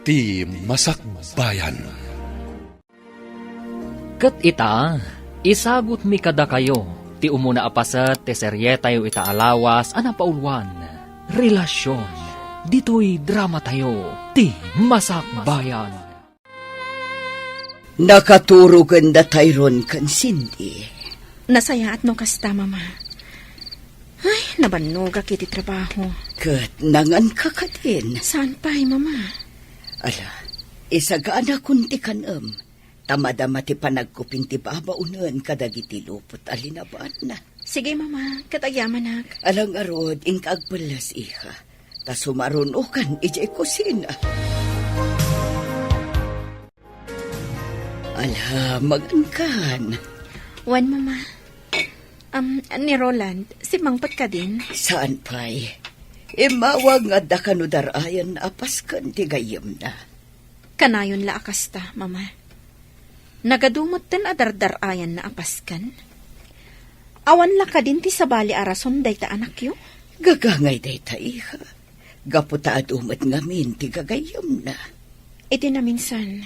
ti Masakbayan. Ket ita, isagot mi kada kayo, ti umuna apasat, ti serye tayo ita alawas, anapaulwan, relasyon, dito'y drama tayo, ti Masakbayan. Nakaturugan da tayron kan Cindy. Nasaya at no kasta, mama. Ay, nabanog kiti trabaho. Kat nangan ka ka din. Saan pa'y, mama? Ala, isagaan kunti kanam. Tamadama ti panagkupin ti babaunan kadagiti lupot alinaban na. Sige, mama. Katagyaman, Alang arod, ingkagbalas iha. Ta sumarunukan ijay kusina. Ala, magankan. Wan, mama. Ni Roland, si Mangpat ka din? Saan pa'y? Imawag nga da kanudarayan apaskan ti gayam na. Kanayon la akasta, mama. Nagadumot tan adardarayan na apaskan. Awan la ka din ti sabali arason day ta anak yo? Gagangay day ta iha. Gaputa at umat ngamin ti gagayam na. Iti na minsan,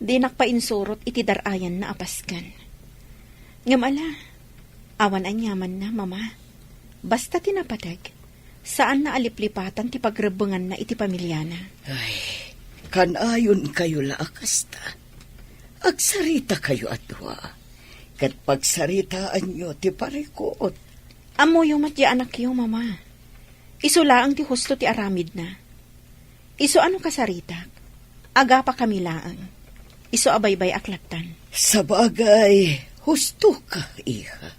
di nakpainsurot iti darayan na apaskan. Ngamala, awan anyaman na, mama. Basta tinapatag, saan na aliplipatan ti pagrebengan na iti pamilyana? Ay, kanayon kayo laakasta. Agsarita kayo atwa. Kat pagsaritaan nyo ti parikot. Amo yung matya anak yo, mama. Iso laang ti husto ti aramid na. Iso ano kasarita? Aga pa kami laang. Iso abaybay aklatan. Sa bagay, husto ka, iha.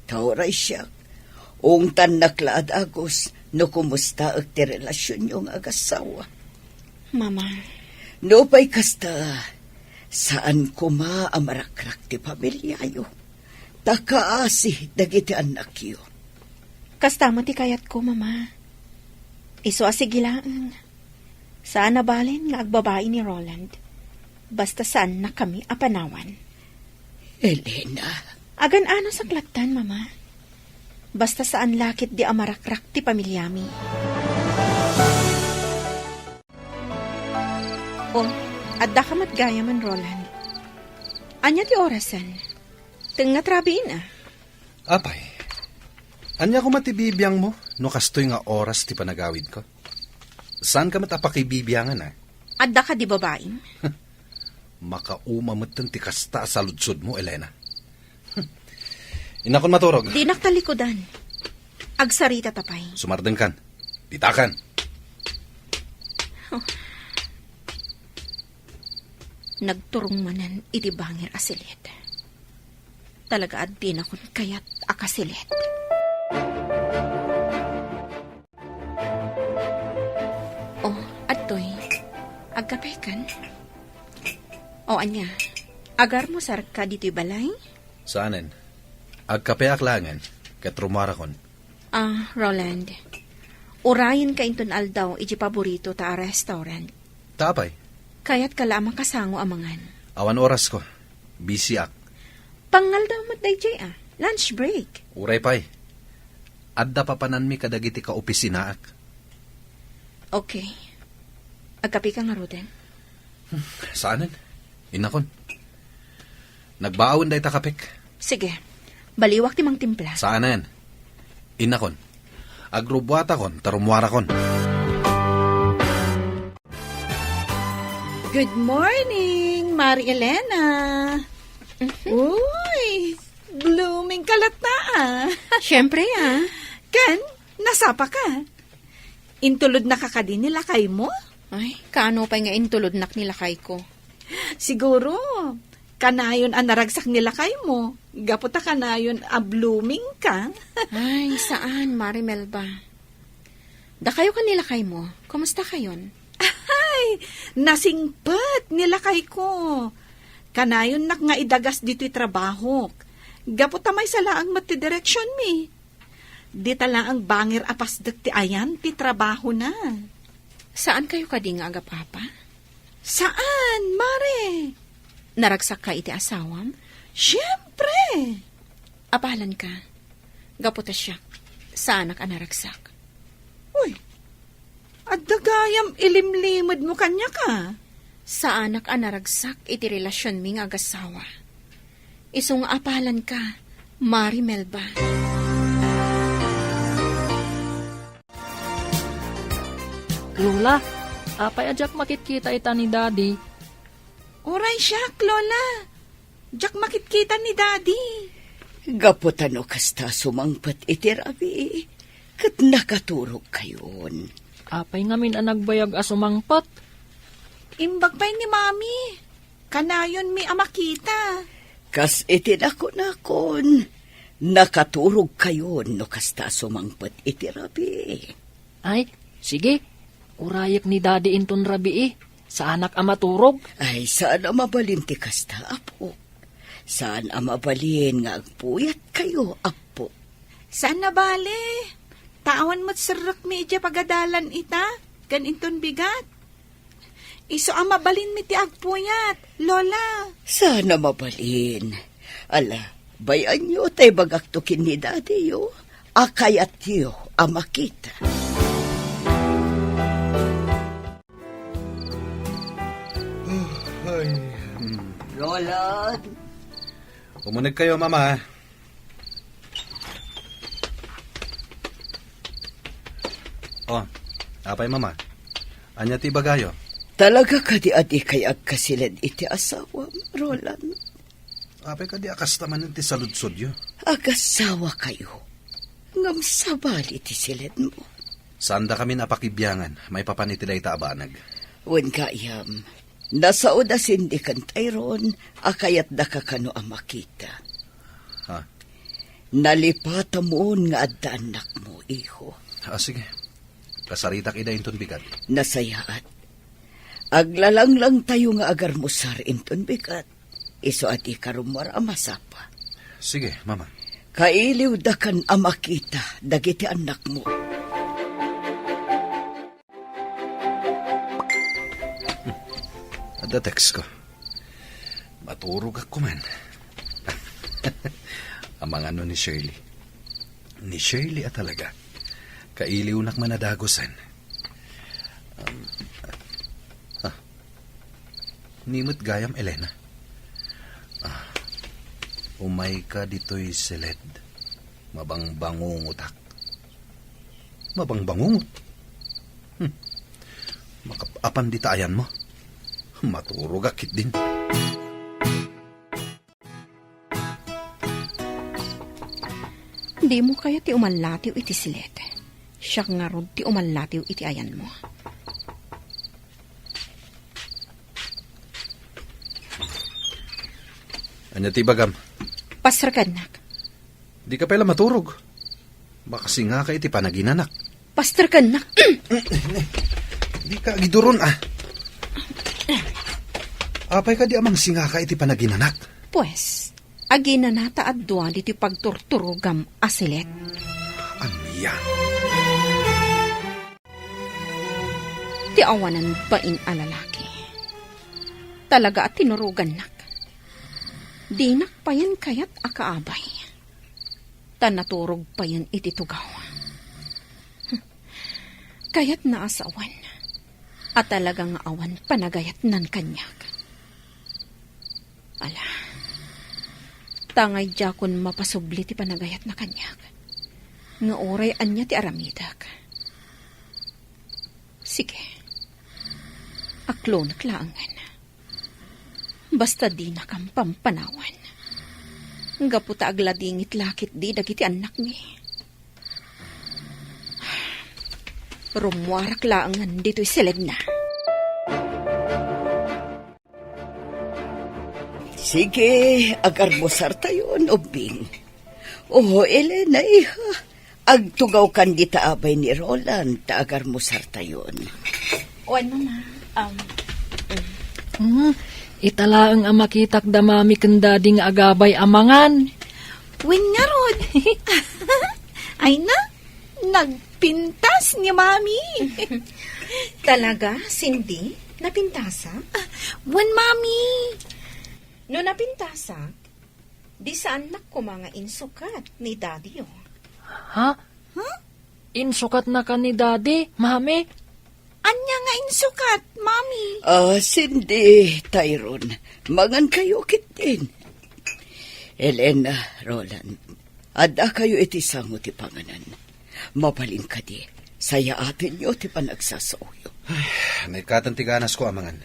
Tauray siya. Ungtan naklaad agos, no kumusta ag ti relasyon yung agasawa. Mama. No pa'y kasta, saan kuma amarakrak ti pamilyayo. Takaasi dagiti anak yo. Kastama ti kayat ko, mama. Iso asigilaan. Saan nabalin nga agbabae ni Roland. Basta saan na kami apanawan. Elena. Agan ano sa klatan, mama. Basta saan lakit di amarakrak ti pamilyami. Oh, adda ka matgaya man, Roland. Anya ti orasan? Teng natrabiin ah. Apay, anya ko matibibiyang mo, no kastoy nga oras ti panagawid ko? Saan ka matapakibibiyangan ah? Adda ka di babaeng? Makaumamatan ti kasta sa lutsod mo, Elena. Inakon maturog. Di naktalikodan. Agsarita tapay. Sumardeng kan. Ditakan. Oh. Nagturong manan iti bangir asilit. Talaga at din akon kayat akasilit. Oh, atoy. Agkapekan. O anya, agar mo sarka dito'y balay? Saanen? Agkape aklangan, katrumara kon. Roland. Urayin ka inton aldaw iti paborito ta restaurant. Tapay. Kaya't ka lamang kasango amangan. Awan oras ko. Busy ak. Pangal daw mat day lunch break. Uray pay. Adda papanan mi kadagiti ka opisina ak. Okay. Agkapi ka nga, Roden. Saanen? Inakon. Nagbaawon day takapik. Sige. Baliwak ti mang timpla. Saanen? Inakon. Agrubwata kon, tarumwara kon. Good morning, Mari Elena. Uy, blooming kalata ah. Siyempre Ken, nasapa ka. Intulod na kakadin nila kay mo? Ay, kaano pa nga intulod nak nila kay ko. Siguro, kanayon ang naragsak nila kay mo. Gaputa kanayon a blooming ka. Ay, saan, Marimel ba? Da kayo kanila kay mo. Kumusta kayon? Ay, nasingpat nila kay ko. Kanayon nak nga idagas dito'y trabaho. Gaputa may salaang matidireksyon mi. Di tala ang bangir apasdak ti ayan ti trabaho na. Saan kayo kading aga, Papa? Saan, Mare? Naragsak ka iti asawam? Siyempre. Apalan ka. Gaputa siya. Saan ka naragsak? Uy, At dagayam ilimlimod mo kanya ka. Sa anak anaragsak iti relasyon mi nga agasawa. Isong apalan ka, Mari Melba. Lola, apay ajak makitkita ita ni Daddy. Oray siya, Lola. Diyak makitkita ni Daddy. Gaputano kasta sumangpat iti rabi. Kat nakaturog kayon. Apay ngamin ang nagbayag asumangpat. Imbag pa'y ni Mami. Kanayon mi amakita. Kas iti nakon. Nakaturog kayon no kasta sumangpat iti rabi. Ay, sige. Urayak ni Daddy inton rabi sa anak amaturog. Ay, saan ang mabalin ti kasta, apo? Saan ang mabalin nga agpuyat kayo, apo? Saan na bale? Tawan mo't sarak medya pagadalan ita. Ganinton bigat. Iso ang mabalin mi ti agpuyat, Lola. Saan ang mabalin? Ala, bayan nyo tay bagaktukin ni Daddy yo. Akayat yo ang makita. Lola, Umunag kayo, Mama. Oh, apay, Mama. Anya ti bagayo? talaga ka di adi kay agkasilid iti asawa, Roland. Apay ka di akas naman ti saludsod yo. Agasawa kayo. Ngam sabali ti silid mo. Sanda kami napakibyangan, may papanitilay taabanag. Wen kaayam, nasa odas hindi kan tayron, akayat da ka kano ang makita. Ha? Nalipata mo nga adda anak mo, iho. Sige. Kasaritak ida inton bigat. Nasayaat. Aglalang lang tayo nga agar mo sar inton bigat. Iso at ikarumar amasapa. Sige, Mama. Kailiw da kan amakita, dagiti anak mo. Ada text ko. Maturog ako man. Amang ano ni Shirley. Ni Shirley at talaga. Kailiw nak manadagosan. Nimot gayam, Elena. Umay ka dito'y silid. Mabangbangungutak. Mabangbangungot? Makapapan di taayan mo. Maturog akit din. Di mo kaya ti umalatiw iti silet. Siyak nga rod ti umalatiw iti ayan mo. Anya ti bagam? Pastarkanak. Di ka pala maturog. Baka singa ka iti panaginanak. Pastarkanak. Di ka giduron Apay ka di amang singa ka iti panaginanak. Pues, agina nata at duwan iti pagturturugam asilet. Ano yan? Ti awanan bain alalaki. Talaga at tinurugan nak. Dinak pa yan kayat akaabay. Tanaturog pa yan iti tugaw. Kayat naasawan. At talagang awan panagayat nan kanyak. Ala, tangay jakon mapasubli ti panagayat na kanyak. Nga oray anya ti aramidak. Sige, aklo na klaangan. Basta di na kang pampanawan. Gaputa agladingit lakit di dagiti anak mi. Rumwarak laangan dito'y silid na. Sige, agar mo sar tayon, ubing. Oh, Elena, iha. Agtugaw kan di taabay ni Roland, ta agar mo sar tayon. Oan, mama. Italaang amakitak damami kanda ding agabay amangan. Wen nga rod. Ay na, nagpintas ni Mami. Talaga, Cindy? Napintasa? Wen, Mami. No napintasa, di saan nak ko mga insukat ni Daddy, oh. Ha? Insukat na ka ni Daddy, Mami? Anya nga insukat, Mami. Cindy, Tyrone, mangan kayo kitin. Elena, Roland, ada kayo iti sango ti panganan. Mabalin ka di, saya atin nyo ti panagsasauyo. Nagkatantiganas ko amangan.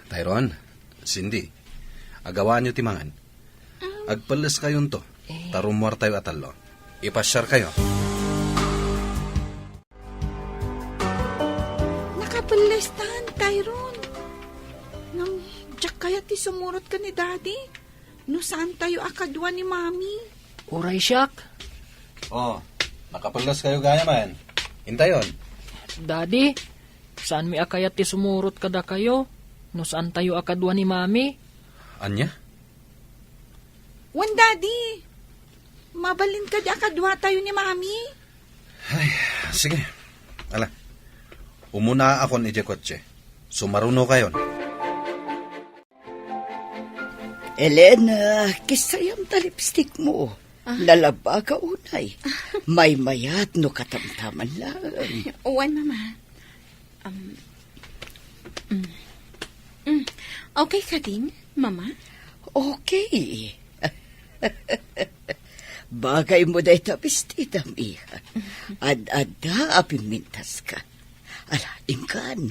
Tyrone, Cindy, agawaan nyo timangan. Agpalas kayon to, tarumwar tayo atalo. Ipasyar kayo. Nakapalestan, Tyrone. Nang diyak kaya ti sumurot ka ni Daddy. No saan tayo akadwa ni Mami? Uray siyak. Nakapalas kayo gaya man. Hintayon. Daddy, saan mi akayat ti sumurot kada kayo? No saan tayo akadwa ni Mami? Anya? Wan, Daddy. Mabalin ka di akadwa tayo ni Mami. Sige. Ala. Umuna ako ni Jekotche. Sumaruno kayon. Elena, kisayam ta lipstick mo. Lalaba ka unay. May mayat no katamtaman lang. Wan, Mama. Okay ka din, Mama? Okay. Bagay mo dahi tapistidam, iha. Ad-ada apimintas ka. Ala, ingkan.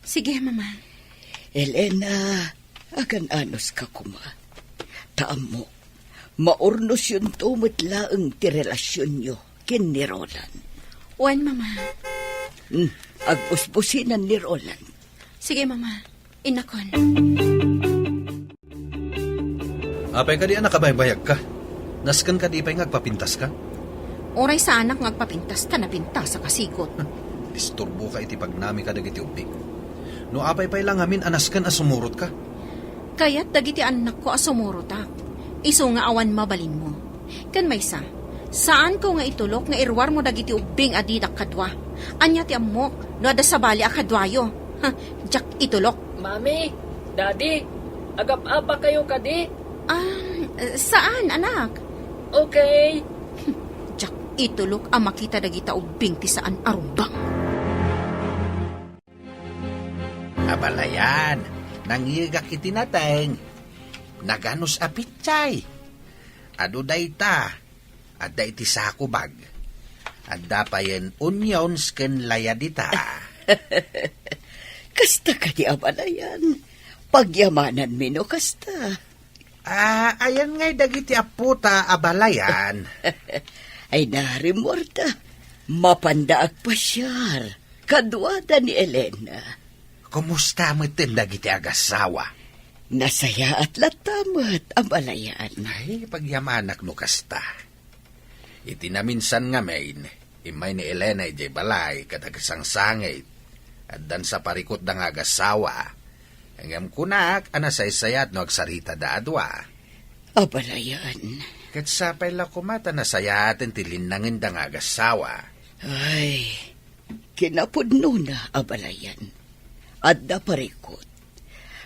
Sige, Mama. Elena, agan anos ka kuma. Taam mo, maurnos yun tumitlaang ti relasyon nyo kin ni Roland. Wan, Mama. Agpuspusinan ni Roland. Sige, Mama. Inakon. Apay ka di nakabaybayag ka. Naskan ka di pa'y ngagpapintas ka. Oray sa anak ngagpapintas ta napintas sa kasikot. Disturbo ka iti pagnami ka dagiti ubing. No apay pa'y lang amin anaskan asumurot ka. Kaya't dagiti anak ko asumuro ta. Iso nga awan mabalin mo. Kan may saan ko nga itulok nga irwar mo dagiti ubing adidak kadwa. Anya ti amok no ada sabali akadwayo. Jak itulok. Mami, Daddy, agap-apa kayo kadi? Saan, anak? Okay. Jak itulok ang makita dagita ubing ti saan arumbang. Abalayan, nangigak itinateng. Naganos apitsay. Ado dayta, adda iti sakubag. Adda payen onions ken layadita. Kasta ka di abalayan. Pagyamanan mino kasta. Ayan ngay dagiti aputa abalayan. Ay narimorta. Mapandaag pasyar. Kadwada ni Elena. Kumusta mo tin dagiti agasawa? Nasaya at latamat abalayan. Ay, pagyamanak no kasta. Iti naminsan nga main, imay ni Elena ijay balay katagasang sangit. At dan sa parikot da nga agasawa. Hanggang kunak, anasaysayat no agsarita da adwa. Abalayan. Kat sapay la kumata nasayatin tilinangin da nga agasawa. Ay, kinapudno na abalayan. Adda parikot.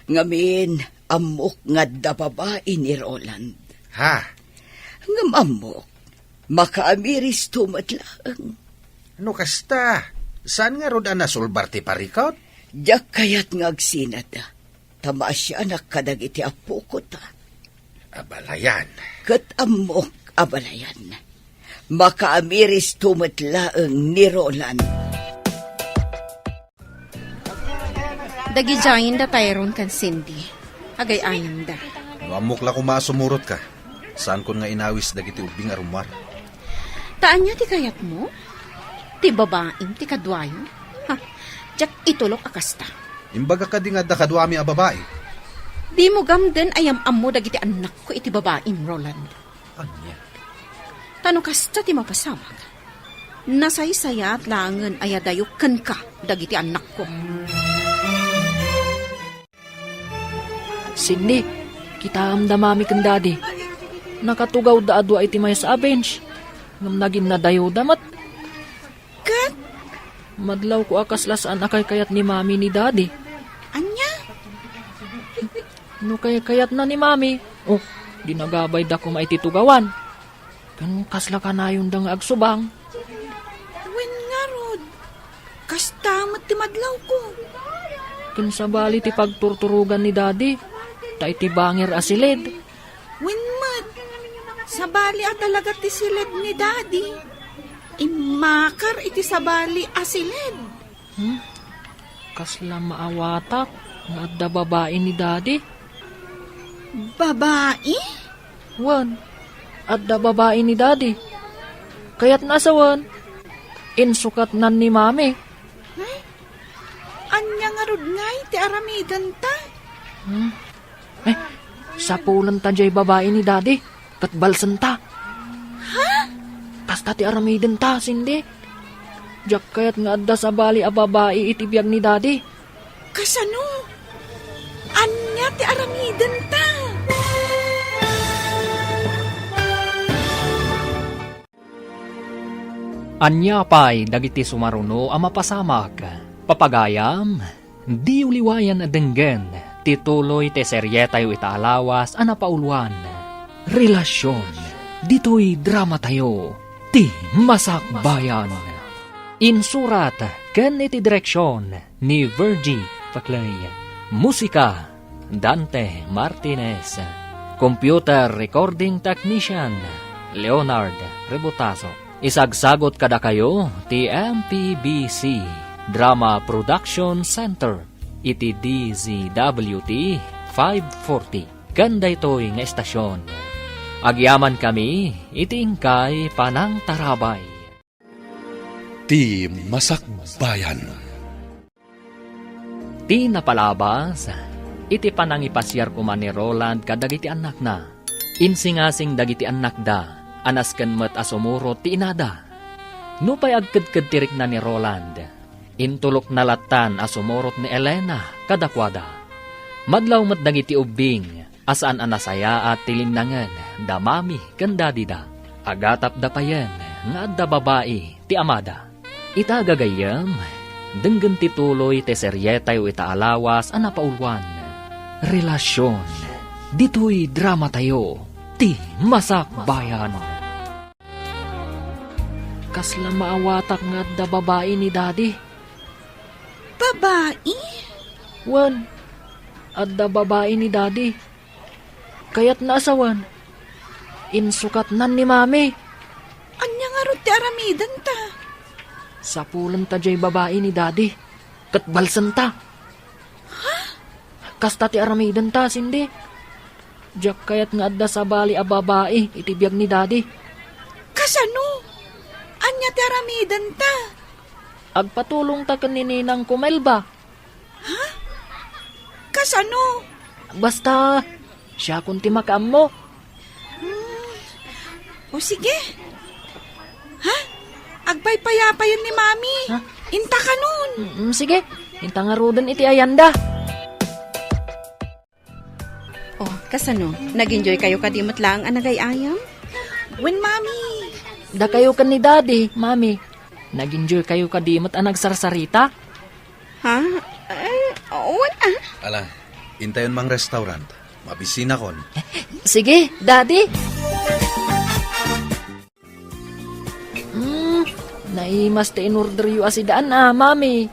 Ngamin, amok nga da babae ni Roland. Ha? Ngam amok, makaamiris tumatlaang. Ano kasta? Saan nga roda nasulbar ti parikot? Diyak kayat nga agsinada. Tama siya anak kadagiti apo ko ta. Abalayan. Kat amok abalayan. Makaamiris tumatlaang ni Roland. Dagijayin da Tyrone kan Cindy. Agay ayon da. No amok la kumasumurot ka. Saan kon nga inawis dagiti ubing arumar. Taan niya ti kayat mo? Ti babaeng ti kadwayo? Jak itulok akasta. Imbaga ka di nga dakadwami a babae. Di mo gamden ayam ammo dagiti anak ko iti babaeng Roland. Anya? Tano kasta ti mapasawag. Nasaysaya at langan ayadayukan ka dagiti anak ko. Cindy, kita amdamami kan Daddy. Nakatugaw da adwa iti may sa bench. Ngam naging nadayo damat. Kat, Madlaw ko akaslasaan akay kayat ni Mami ni Daddy. anya? No kayat na ni Mami. Oh, dinagabay da ko maititugawan. Kan kasla ka na yung dang agsubang. Wen nga rod. Kastamat ti madlaw ko. Kinsabali ti pagturturugan ni daddy. Ta iti bangir asilid. Winmad, sabali at talaga ti silid ni daddy. Imakar iti sabali asilid. Kasla maawatak nga adda babae ni daddy. Babae? Wan, adda babae ni daddy. Kaya't nasawan, insukat nan ni mami. Anya nga rod ngay ti aramidan ta. Sapulan ta jay babae ni daddy. Kat balsan ta. Ha? Kasta ti aramiden ta, sindi. Jak kayat nga adda sa bali a babae itibiyag ni daddy. Kasano? Anya ti aramidan ta. Anya pa'y dagiti sumaruno a mapasamak. Papagayam, di uliwayan a denggen. Tituloy te seryetayo itaalawas a napauluan. Relasyon, dito'y drama tayo. Ti Masakbayan. Insurat, ken iti direksyon ni Virgie Paclay. Musika, Dante Martinez. Computer Recording Technician, Leonard Rebutaso. Isagsagot kada kayo, ti MPBC Drama Production Center, iti DZWT 540. Ganda ito'y nga estasyon. Agyaman kami, itingkay panang tarabay. Ti Masakbayan. Ti napalabas, iti panangipasyar kuman ni Roland kadagiti anak na. Insingasing dagiti anak da, anas ken met asumuro ti inada. Nupay agkadkad tirik na ni Roland. Intulok na latan asumurot ni Elena kadakwada. Madlaw met dagiti ubing, asaan anasaya at tilinangan, damami ken dadida. Agatap da payen, nga adda babae ti amada. Itagagayam, denggen tituloy te seryetayo itaalawas a napaulwan. Relasyon, dito'y drama tayo, ti Masakbayan. Kasla maawatak nga adda babae ni daddy. Babae? Wan, adda babae ni daddy. Kaya't naasawan, insukat nan ni mami. Anya nga rod ti aramidan ta. Sapulan ta jay babae ni daddy. Katbalsan ta. Kasta ti aramidan ta, sindi. Jak kayat nga adda sa bali a babae, itibiyag ni daddy. Kasano? Anya ti aramidan ta. Agpatulong ta kanininang kumelba. Kasano? Basta, siya kung ti makaam mo. O sige. Ha? Agpaypayapayan ni mami. Ha? Inta ka nun. Sige, inta nga rodan iti ayanda. Oh, kasano? Nag-enjoy kayo kadimot lang ang nagayayam? When mami. Da kayo kan ni daddy, mami. Nag-enjoy kayo kadimot ang nagsarsarita? Ha? Wala. Ala, intayon mang restaurant. Mabisina kon. Sige, daddy. Naimas te in-order yu asidaan mami.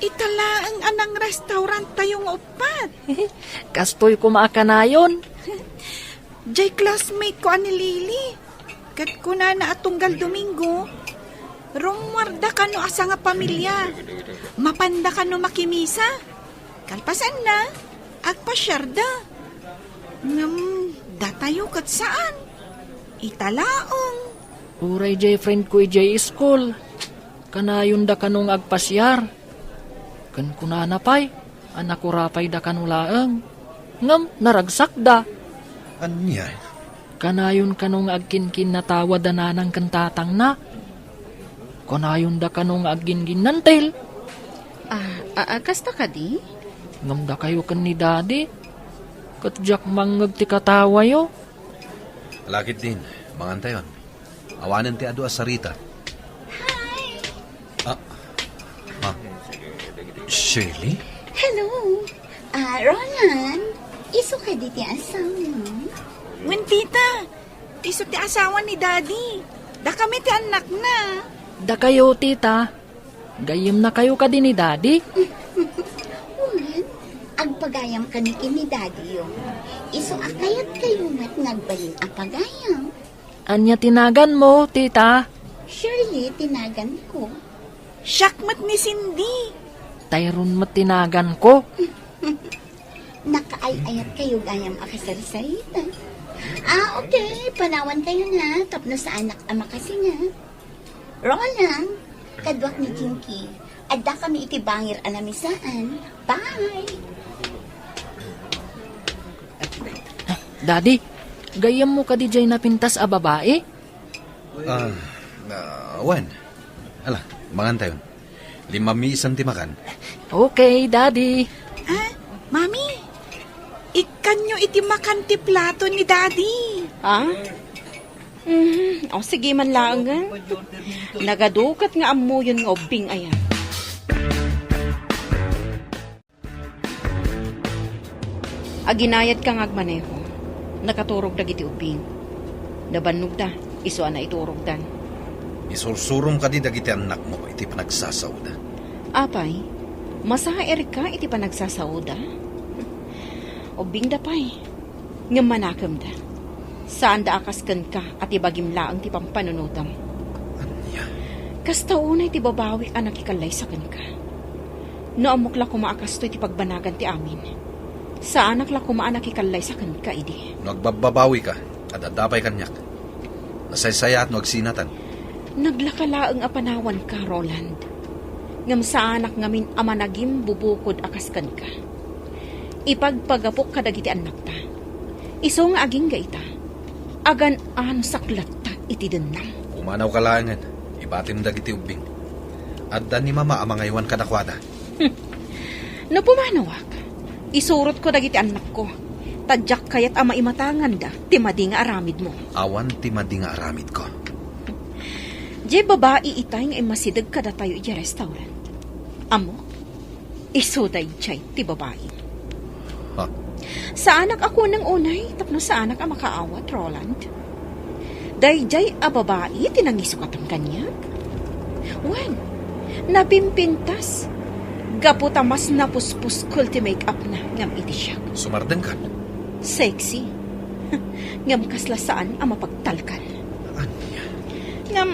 Itala ang anang restaurant tayong upat. Kastoy kumaakanayon. Jay classmate ko ani Lily. Kat ko na atunggal Domingo. Rumwarda ka no asa nga pamilya. Mapanda ka no makimisa. Kalpasan na. Agpasyarda. Datayo kat saan? Italaong. Uray jay friend ko jay school. Kanayon da kanong agpasyar. Kan kunanapay, anak ko rapay da kanulaang. Ngam, naragsak da. Anya? Kanayon kanong agkinkin na tawa da nanang kantatang na. Kanayon da kanong agingin nantil. Kasta ka di? Ngam da kayo kan ni daddy. Katjak mangag ti katawa yo. Lakit din, mangantayon. Awanan ti adu asarita. Hi! Shirley? Hello. Roland. Iso ka di ti asawa. Wen tita. Iso ti asawa ni daddy. Da kami ti anak na. Da kayo, tita. Gayem na kayo ka din ni Daddy. Uman, agpagayam ka ni kini daddy yo. Iso akayat kayo mat nagbalin apagayam. Anya tinagan mo, tita? Surely, tinagan ko. Syakmat ni Cindy. Tayron mo tinagan ko. Nakaay-ayat kayo gayam akasarsarita. Okay. Panawan kayo na. Tapno sa anak ama kasi nga. Roland, kadwak ni Jinky. Adda kami itibangir alamisaan. Bye! Daddy, gayem mo ka di jay napintas a babae? Wan. Ala, mangan tayo. 5 isang timakan. Okay, Daddy. Mami, ikanyo iti makanti plato ni Daddy. Ha? O sige man lang nga. Nagadukat nga amo yun nga ubing ayan. Aginayad ka nga agmaneho. Nakaturog na giti ubing. Nabannog da, iso na iturog dan. Isursurom ka di dagiti anak mo iti panagsasawda. Apay, masaher ka iti panagsasauda. Ubing da pay, nga manakam da. Saan da akaskan ka at ibagim laang ti pampanunutam. Anya? Kasta unay ti babawi anak ikalay sa kan ka. No amok la kumaakas to iti pagbanagan ti amin. Sa anak la kumaanak ikalay sa kan ka idi. Nagbababawi ka at adapay kanyak. Nasaysaya at nagsinatan. Naglakalaang apanawan ka, Roland. Ngam sa anak ngamin ama nagim bubukod akaskan ka. Ipagpagapok kadagiti anak ta. Iso nga aging gaita. Agan ano saklat ta iti denang. Umanaw ka langan. Ibatim dagiti ubing. Adda ni mama amangaywan kadakwada. No pumanawak. Isurot ko dagiti anak ko. Tadyak kayat ama imatangan da. Timadi nga aramid mo. Awan ti madi nga aramid ko. Di babae itay nga imasidag kada tayo iti restaurant. Amo, isuday chay ti babae. Ha? Sa anak ako ng unay, tapno sa anak ang makaawat, Roland. Dayjay a babae, tinangisukat ang kanyag. Wen, napimpintas. Gaputa mas napuspus kulti make-up na ngam iti siya. Sumardeng ka. Sexy. Ngam kasla saan ang mapagtalkan. Anya? Ngam,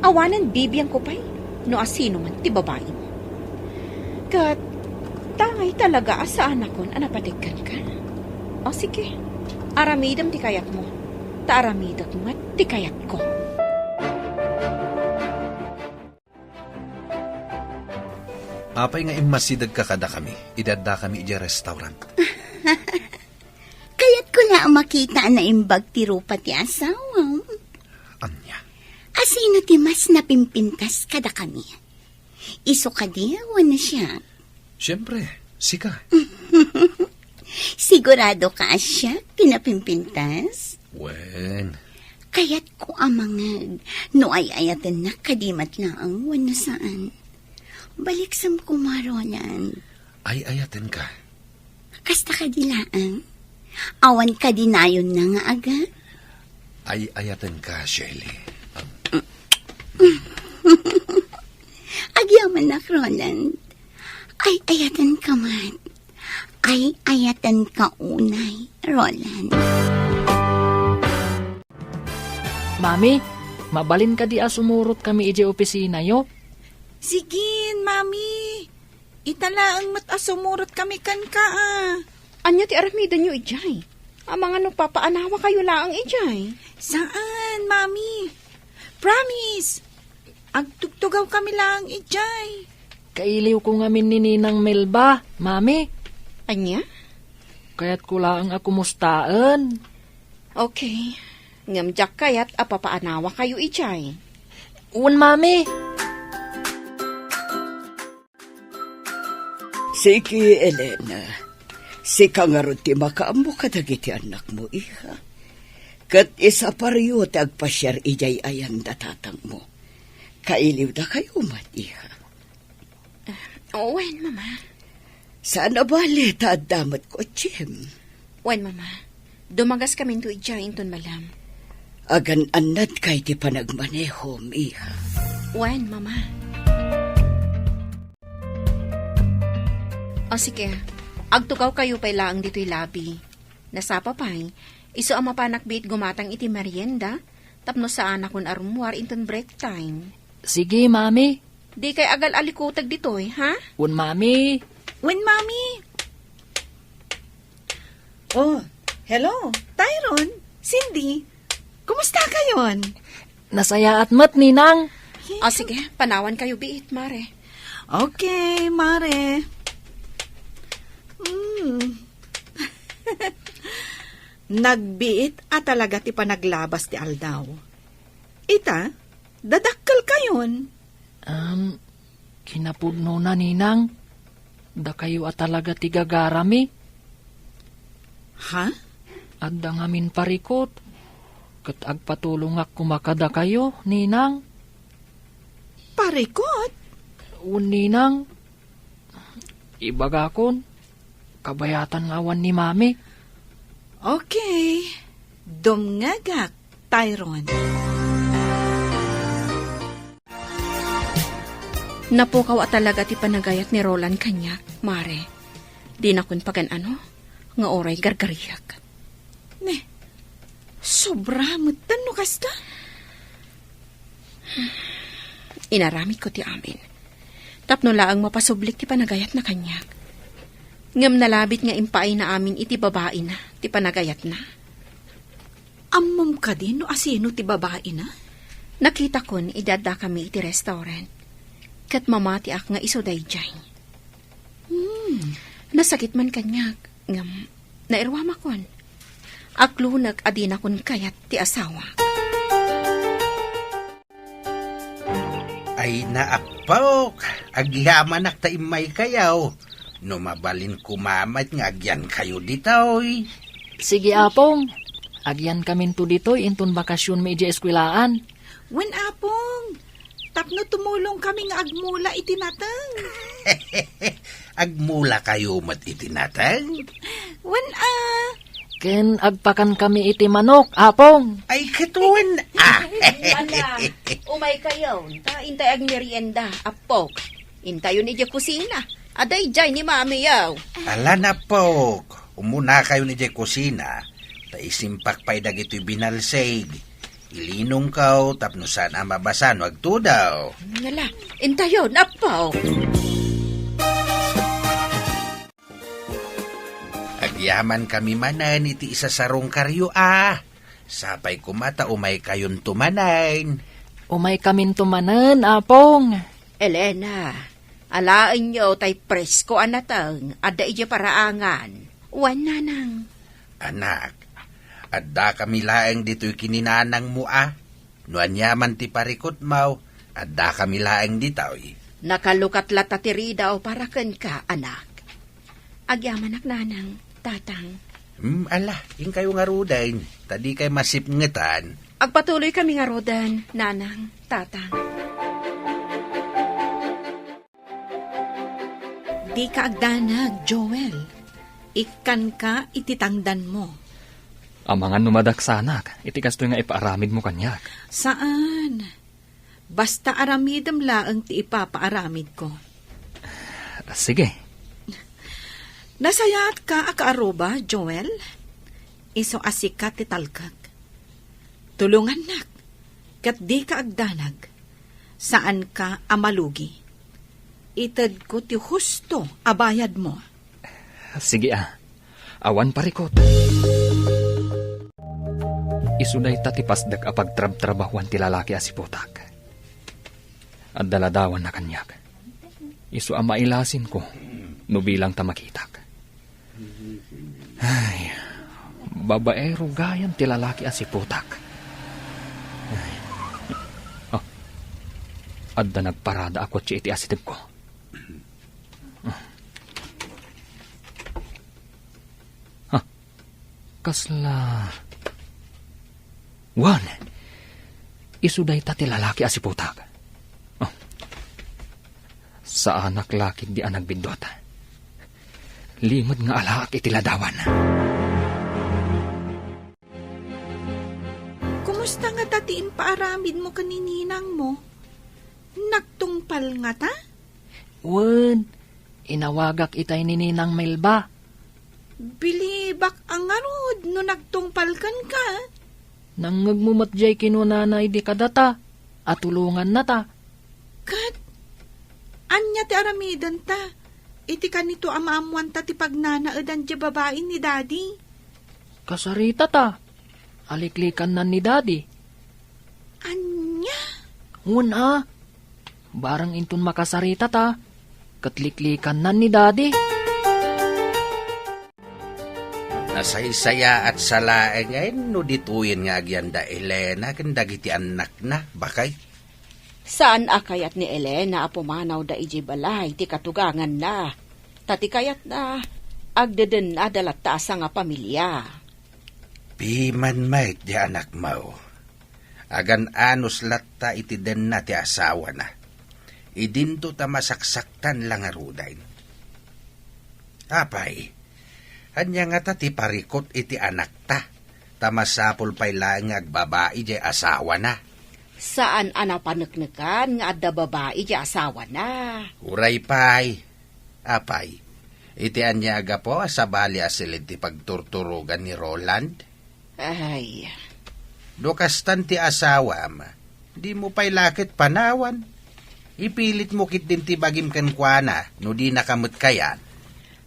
awanan bibiyang ko pa'y no asino man ti babae mo. Kat, tangay talaga sa anak kon anapatigkan ka. O sige, aramidam ti kayat mo. Ta aramidak mat ti kayat ko. Apay nga imasidag ka kada kami. Idadda kami iti restaurant. Kaya't ko na makita na imbag ti rupa ti asawa. Anya? Asino ti mas napimpintas kada kami. Iso ka di, na siya. Siyempre, sika. Sigurado ka siya pinapimpintas? Wen. Kaya't ko amangag, no ay ayatan na kadimat lang ang wano saan. Balik sam kumaronan. Ay ayaten ka. Kasta ka dilaang. Awan ka dinayon na nga aga. Ay ayaten ka, Shelly. Agyaman na, Roland. Ay ayatan ka man. Ay ayatan ka unay, Roland. Mami, mabalin ka di sumurot kami ije opisina yo. Sigin, Mami. Italaang matasumurot kami kan ka Anya ti aramida nyo ijay. Ang mga nagpapaanawa kayo laang ijay. Saan, Mami? Promise. Agtugtugaw kami lang ijay. Kailiw ko ngamin ni Ninang Melba, Mami. Anya? Kaya't ko lang ako mustaan. Okay. Ngamjak kayat apapaanawa kayo ijay. Un, Mami. Sige, Elena. Sika nga ron ti makaambo kadagiti anak mo, iha. Kat isa pariyo ti agpasyar ijay ayan datatang mo. Kailiw da kayo mat, iha. Wen, Mama. Sana bali ta damat ko, Jim. Wen, Mama. Dumagas kami to ijay inton malam. Agan anad kay ti panagmanehom, iha. Wen, Mama. O sige, agtukaw kayo pa'y laang dito'y labi. Nasapa pa'y, iso ang mapanakbit gumatang iti merienda, tapno sa anak kon arumwar inton break time. Sige, mami. Di kay agal alikutag dito'y, ha? Un, mami. When, Mami? Oh, hello, Tyron, Cindy. Kumusta kayon? Nasaya at mat, ninang. O sige, panawan kayo biit, mare. Okay, Mare. Nagbiit at talaga ti panaglabas ti Aldaw. Ita, dadakkel kayon. Kinapudno na, ninang. Da kayo at talaga tigagarami. Ha? At da ngamin parikot. Kat agpatulong ak kumakada kayo, ninang. Parikot? Un, ninang. Ibagakon. Kabayatan ngawan ni mami. Okay. Dumngagak, Tyron. Napukaw at talaga ti panagayat ni Roland kanyak, mare. Di na kun pagan ano, nga oray gargariyak. Ne, sobra mutan no kasta? Inaramid ko ti amin. Tapno laang mapasublik ti panagayat na kanyak. Ngam nalabit nga impaay na amin iti babae na, ti panagayat na. Ammom ka din no asino ti babae na? Nakita kon idada kami iti restaurant. Kat mamati ak nga iso dayjay. Nasakit man kanyak, ngam nairwama kon. Aklunag adina kon kayat ti asawa. Ay naapok, agyaman ak taimay kayaw. No mabalin kumamat nga agyan kayo ditoy. Sige, apong. Agyan kamin to ditoy intun bakasyon may iji eskwelaan. Wen apong, tapno tumulong kami nga agmula itinatang. Agmula kayo mat itinatang? Wen Ken agpakan kami iti manok, apong. Ay katuan Ala, umay kayo. Ta intay ag merienda, apok. Intayon iti kusina. Aday jay ni mami yaw. Ala na po, umuna kayo ni Jay kusina. Ta isimpak pa'y dagito'y binalsig. Ilinong kaw, tapno sana mabasan, wag to daw. Ngala, intayon, apok. Agyaman kami manan iti isa sarong karyo Sapay kumata umay kayon tumanain. Umay kamin tumanan, apong. Elena, alaan nyo tay presko anatang, ada ija paraangan. Wan nanang. Anak, adda kami laeng dito'y kininanang mo No anyaman ti parikot mau, adda kami laeng dito'y. Nakalukat latatirida o parakan ka, anak. Agyaman ak nanang, tatang. Ala, yung kayo nga rudain. Tadi kay masipngetan. Agpatuloy kami nga rodan, nanang, tatang. Di ka agdanag, Joel. Ikan ka ititangdan mo. Ang mga numadaksanak, iti kasto nga ipaaramid mo kanyak. Saan? Basta aramidam laang ti ipapaaramid ko. Sige. Nasayat ka akaaroba, Joel? Iso asikat ti talkag. Tulungan nak, kat di ka agdanag. Saan ka amalugi? Itad ko ti husto abayad mo. Sige awan parikot. Isuday tatipasdag apag trab-trabahuan ti lalaki asipotak. At daladawan na kanyak. Isu ang mailasin ko, no bilang tamakitak. Ay, babaero gayan ti lalaki asipotak. Ay. Oh, adda nagparada ako ti iti asitib ko. Kasla... Wan, isuday ta ti lalaki asiputak. Oh. Sa anak laki di anak bindot. Limod nga alaak iti ladawan. Kumusta nga tatiin paaramid mo kanininang mo? Nagtungpal nga ta? Wan, Inawagak itay ni Ninang Melba. Bilibak ang arod no nagtungpalkan ka. Nang ngagmumatjay kinunanay di kadata, at tulungan na ta. Kat, anya ti aramidan ta. Iti kanito amaamuan ta ti pagnanaadan di babae ni daddy. Kasarita ta. Aliklikan na ni Daddy. Anya? Una, barang intun makasarita ta. Katliklikan na ni Daddy. Nasaysaya at salaeng ngayon no dituyin nga agyan da Elena kan dagiti anak na bakay. Saan akayat ni Elena apumanaw da iji balay ti katugangan na. Tati kayat na agdeden na dalat taasa nga pamilya. Piman mait di anak mo. Agan anos latta iti den na ti asawa na. Idinto ta masaksaktan lang arudain. Apay, anya nga ta ti parikot iti anak ta. Tamasapol pa'y lang agbabae di asawa na. Saan ana paneknekan nga adda babae di asawa na. Uray pa'y. Apay, iti anya aga po sa bali asilid ti pagturturugan ni Roland. Ay, Dokastan ti asawa ma. Di mo pa'y lakit panawan. Ipilit mo kit din ti bagim kankwana no di nakamot kayan.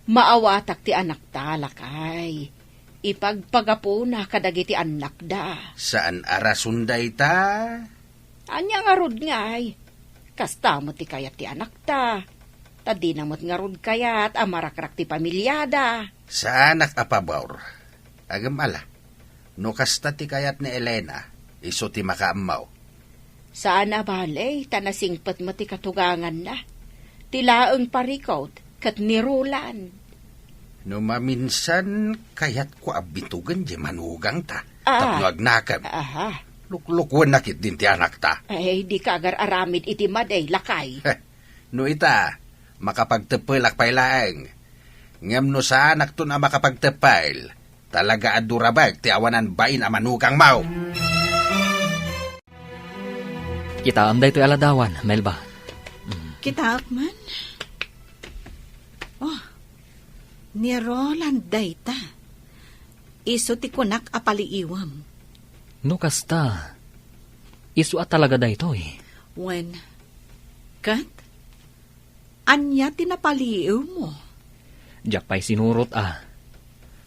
maawatak ti anak ta lakay. Ipagpagapuna kadagiti anak da. Saan arasunday ta? Anya nga rod ngay. Kasta mo ti kayat ti anak ta. Tadi namot nga rod kayat amarakrak ti pamilyada. Sa anak apabawr. Agam ala. No kasta ti kayat ni Elena, iso ti makaamaw. Saan abalay, tanasingpet mo ti katugangan na. Tilaeng parikot, kat nirulan. No maminsan, kayat ko abitugan di manugang ta. Ah. Tapno agnakam. Aha, Luklukwan nakit din ti anak ta. ay di ka agar aramid iti maday lakay. No ita, makapagtepelak pay laeng. Ngam no sa anak to na makapagtepel, talaga adurabag ti awanan bain a manugang mau. Kita amday to'y aladawan, Melba. Kita man. Oh, ni Roland dayta. Iso ti kunak apaliiwam. No kasta, isu at talaga da ito eh. When, kat, anya tinapaliiw mo. Diyak pa'y sinurot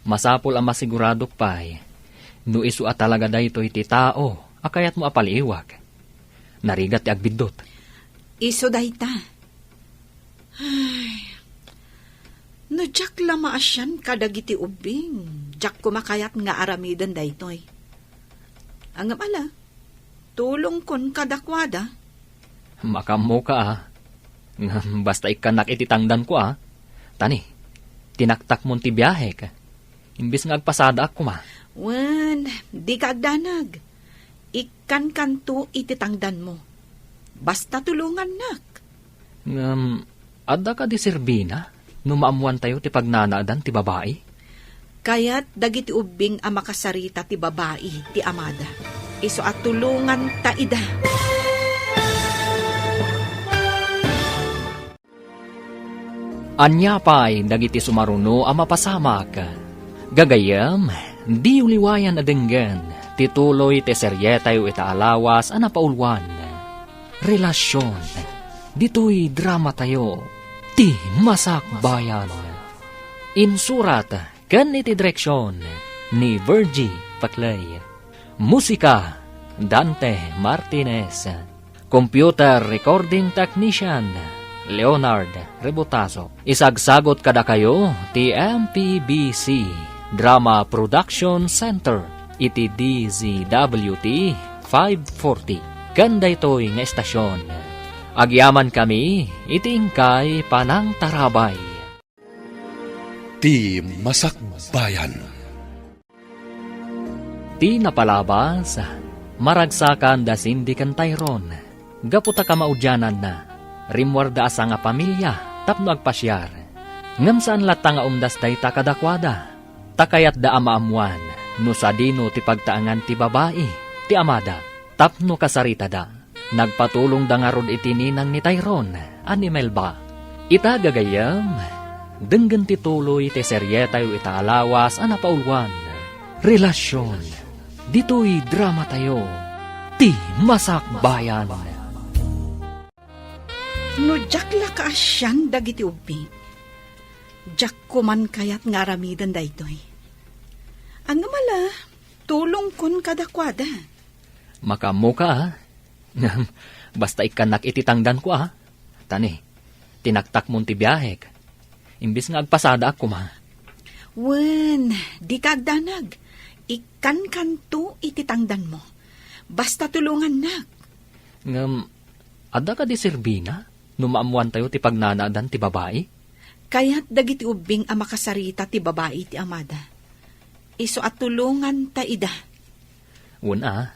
Masapol ang masiguradok pa'y, no isu at talaga da ito iti tao, akayat mo apaliiwag. Narigat ti agbidot. Iso dayta. Ay, no jak lama asyan kadagiti ubing. Jak kumakayat nga aramidan daytoy. Ang ala, tulong kon kadakwada. Makamo ka Basta ikanak iti tangdan ko Tani, tinaktak mo ti biyahe ka. Imbis nga agpasada ako Wen, di ka agdanag. Ikan kanto iti tangdan mo. Basta tulungan nak. Adda ka di Serbina, no maamuan tayo ti pagnanaadan ti babae? Kaya't dagiti ubing ang makasarita ti babae ti amada. Iso at tulungan ta ida. Anya pa'y dagiti sumaruno ang mapasamak. Gagayam, di uliwayan adenggan, tituloy ti seryetayo itaalawas ang napaulwan. Relasyon, dito'y drama tayo, ti masakbayan. Insurat, kan iti direksyon, ni Virgie Paclay. Musika, Dante Martinez. Computer Recording Technician, Leonard Rebotazo. Isagsagot kada kayo, ti MPBC Drama Production Center, iti DZWT 540. Ganda ito'y nga estasyon. Agyaman kami, itingkay panang tarabay. Ti Masakbayan. Ti napalabas, maragsakan da sindi kan Tyrone. Gaputa ka maudyanan na, rimwarda asa nga pamilya, tapno agpasyar. Ngam saan lata nga umdas day takadakwada, takayat da amaamuan, no sa dino ti pagtaangan ti babae, ti amada, tapno kasarita da. Nagpatulong da nga rod iti ninang ni Tyrone, ani Melba. Ita gagayam, denggan ti tuloy ti serye tayo itaalawas ana paulwan. Relasyon, dito'y drama tayo, ti masakbayan. No jak la ka asyan dagiti ubing. Jak kuman kayat nga aramidan daytoy. Ang mala, tulong kun kadakwada. Makamuka ha. Basta ikanak ititangdan ko ha. Tani, tinaktak mo ti biyahek. Imbis nga agpasada ako ma. Wen, di kagdanag. Ikan kanto ititangdan mo. Basta tulungan nak. Ngam, ada ka di Serbina? Numaamuan tayo ti pagnanaadan ti babae? Kaya't dagiti ubing ang makasarita ti babae ti amada. Iso at tulungan ta ida. Una,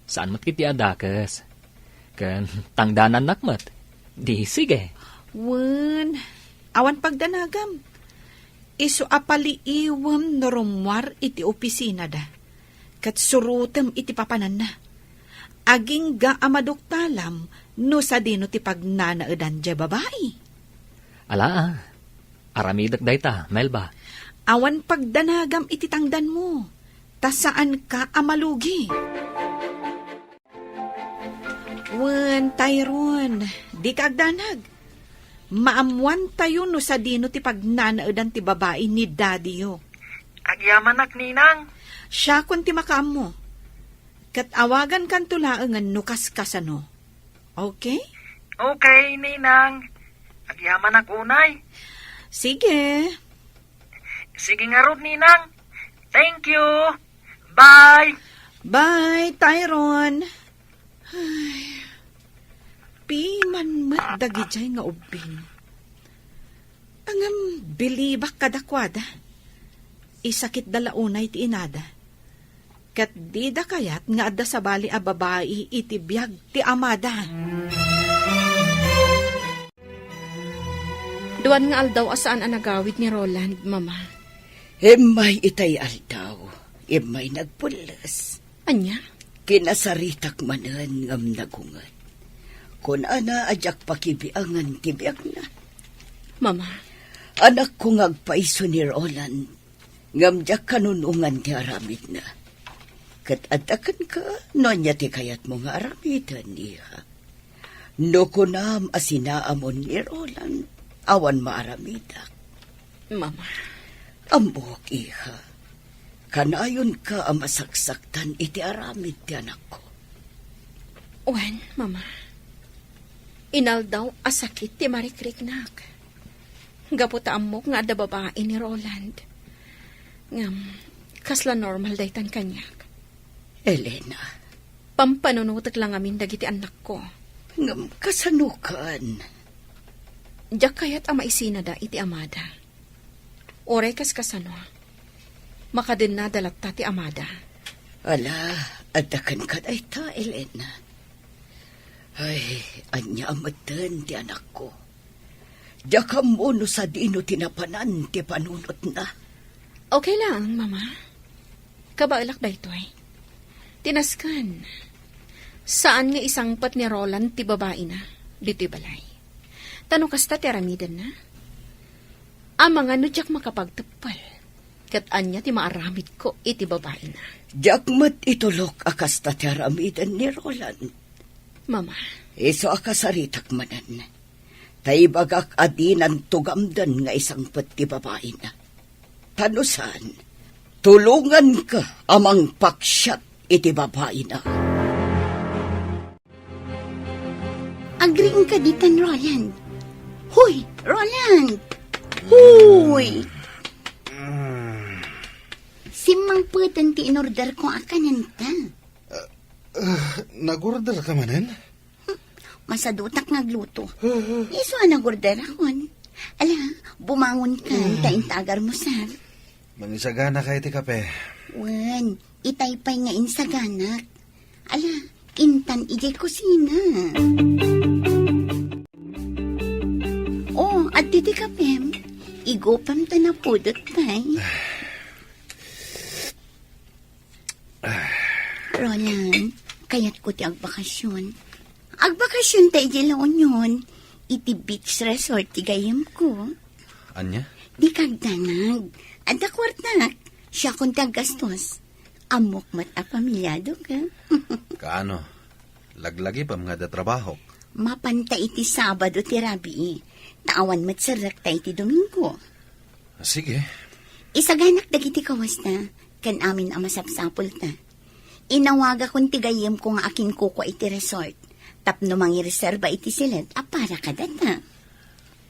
saan mat kiti adakas? Kan tangdanan nakmat. Di sige. Wen, awan pagdanagam. Iso apaliiwam no rumwar iti opisina da. Kat surutem iti papanan na. Aging ga amaduktalam no sa dino ti pagnanaadan dya babae. Ala, aramidak dayta, Melba. Awan pagdanagam iti tangdan mo. Ta saan ka amalugi? Wen, Tyrone, di ka agdanag. Maamuan tayo no sa dino ti pagnanaadan ti babae ni daddy yo. Agyaman ak, ninang. Siya kun ti makaam mo. Kat awagan kan tulaangan no kaskasano. Okay? Okay, ninang. Agyaman ak unay. Sige. Sige nga rod, ninang. Thank you. Bye. Bye, Tyrone. Ay, piman matdagi jay nga ubing. Angam bilibak kadakwada. Isakit dalaunay ti inada. Kat di da kayat nga adda sa bali a babae iti biyag ti amada. Duan nga aldaw asaan ang nagawid ni Roland, Mama. Imay itay aldaw. Imay nagpulas. Anya? Kinasaritak manan ngam nagungan. Kun ana ajak pakibiangan tibiyag na. Mama, Anak ko ngagpaiso ni Roland. Ngam jak kanunungan ti aramid na. Kat adakan ka, no niya ti kayat mo nga aramidan niya. No kunam asinaamon ni Roland, awan maaramidak. Mama. Ambok iha. Kanayon ka ang masaksaktan iti aramid ti anak ko. Wen, Mama. Inaldaw asakit ti marikriknak. Gaputa amok nga ada babae ni Roland. Ngam, kasla normal daytan kanyak. Elena, Pampanunutak lang amin dagiti anak ko. ngam kasanukan. Diyak kayat ama isinada iti amada. Ore kas kasano. Makadin na dalatta ti amada. Ala, adakan ka dayta, Elena. Ay, anya amatan ti anak ko. Diakam mo no sa dino tinapanan ti panunot na. Okay lang, Mama. Kabaalak da ito eh. Tinaskan. Saan nga isang pat ni Roland ti babae na? Dito'y balay. Tanong kasta ti aramidan na? Ang mga nudyak makapagtapal. Kat anya ti maaramid ko iti babae na. Diakmat itulok akas ta ti aramidan ni Roland. Mama. Iso akasaritak manan. Taibagak adinan tugamdan nga isang pat ti babae na. Tanusan, tulungan ka amang paksyat iti babae na. Agreeing ka ditan, Roland. Huy, Roland! Huy! Simang putan ti inorder ko akanan ta. Nag-order ka manan? Masadutak nagluto. Iso nagorder akon. Ala, bumangon ka, taintagar mo, sir. Mangisagana kayo ti kape. Wan, itaypay nga insaganak. Ala, intan ijay kusina. Oh, at titi kapem, igopam ta na pudot pay. Roland, kayat ko ti agbakasyon. Agbakasyon tayo di laon yun. iti beach resort ti gayam ko. Anya? Di kagdanag. Ada kwartak. Siya kung tagastos. Amok mat a pamilyado ka. Kaano? Laglagi pa mga trabaho. Mapanta iti Sabado ti Rabi. Taawan mat sarak ta iti Domingo. Sige. Isaganak dagiti kawas na. Kan amin ang masapsapol ta. Inawaga kong tigayem ko nga akin kuko iti resort. Tapno mangireserba iti silid. Para ka data.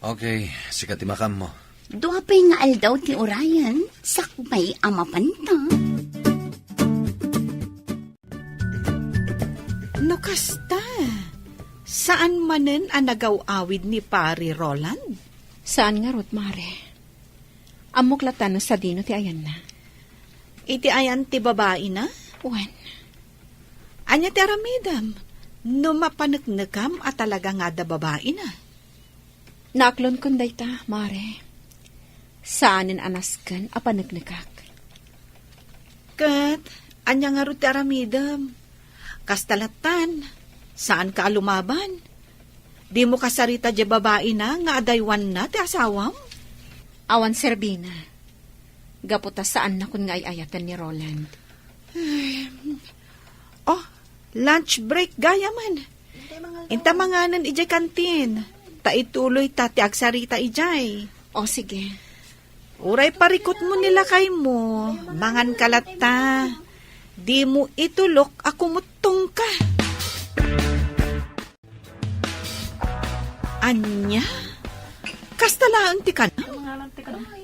Okay, sikat imakam mo. Duapay nga aldaw ti Orayan. Sakbay amapanta. No kasta, saan manen ang nagaw-awid ni Pari Roland? Saan nga rot, Mare? Amok latan sa dino ti ayan na. Iti ayan ti babae na? Wan. Anya ti aramidam, no mapanagnagam at talaga nga da babae na. Naaklon kun dayta, Mare. Saanin anaskan a panagnagak. Kat, anya nga ro ti aramidam. Kastalatan, saan ka lumaban? Di mo kasarita di babae na nga adaywan na ti asawam? Awan Serbina. Gaputa saan na kun nga ayatan ni Roland. Oh, lunch break gaya man. Inta manganan ijay kantin. Ta ituloy ta ti agsarita ijay. O sige. Uray parikot mo nila kay mo. Mangan kalata. Di mo itulok ako mutong ka. Anya? Kastalaan ti ka na?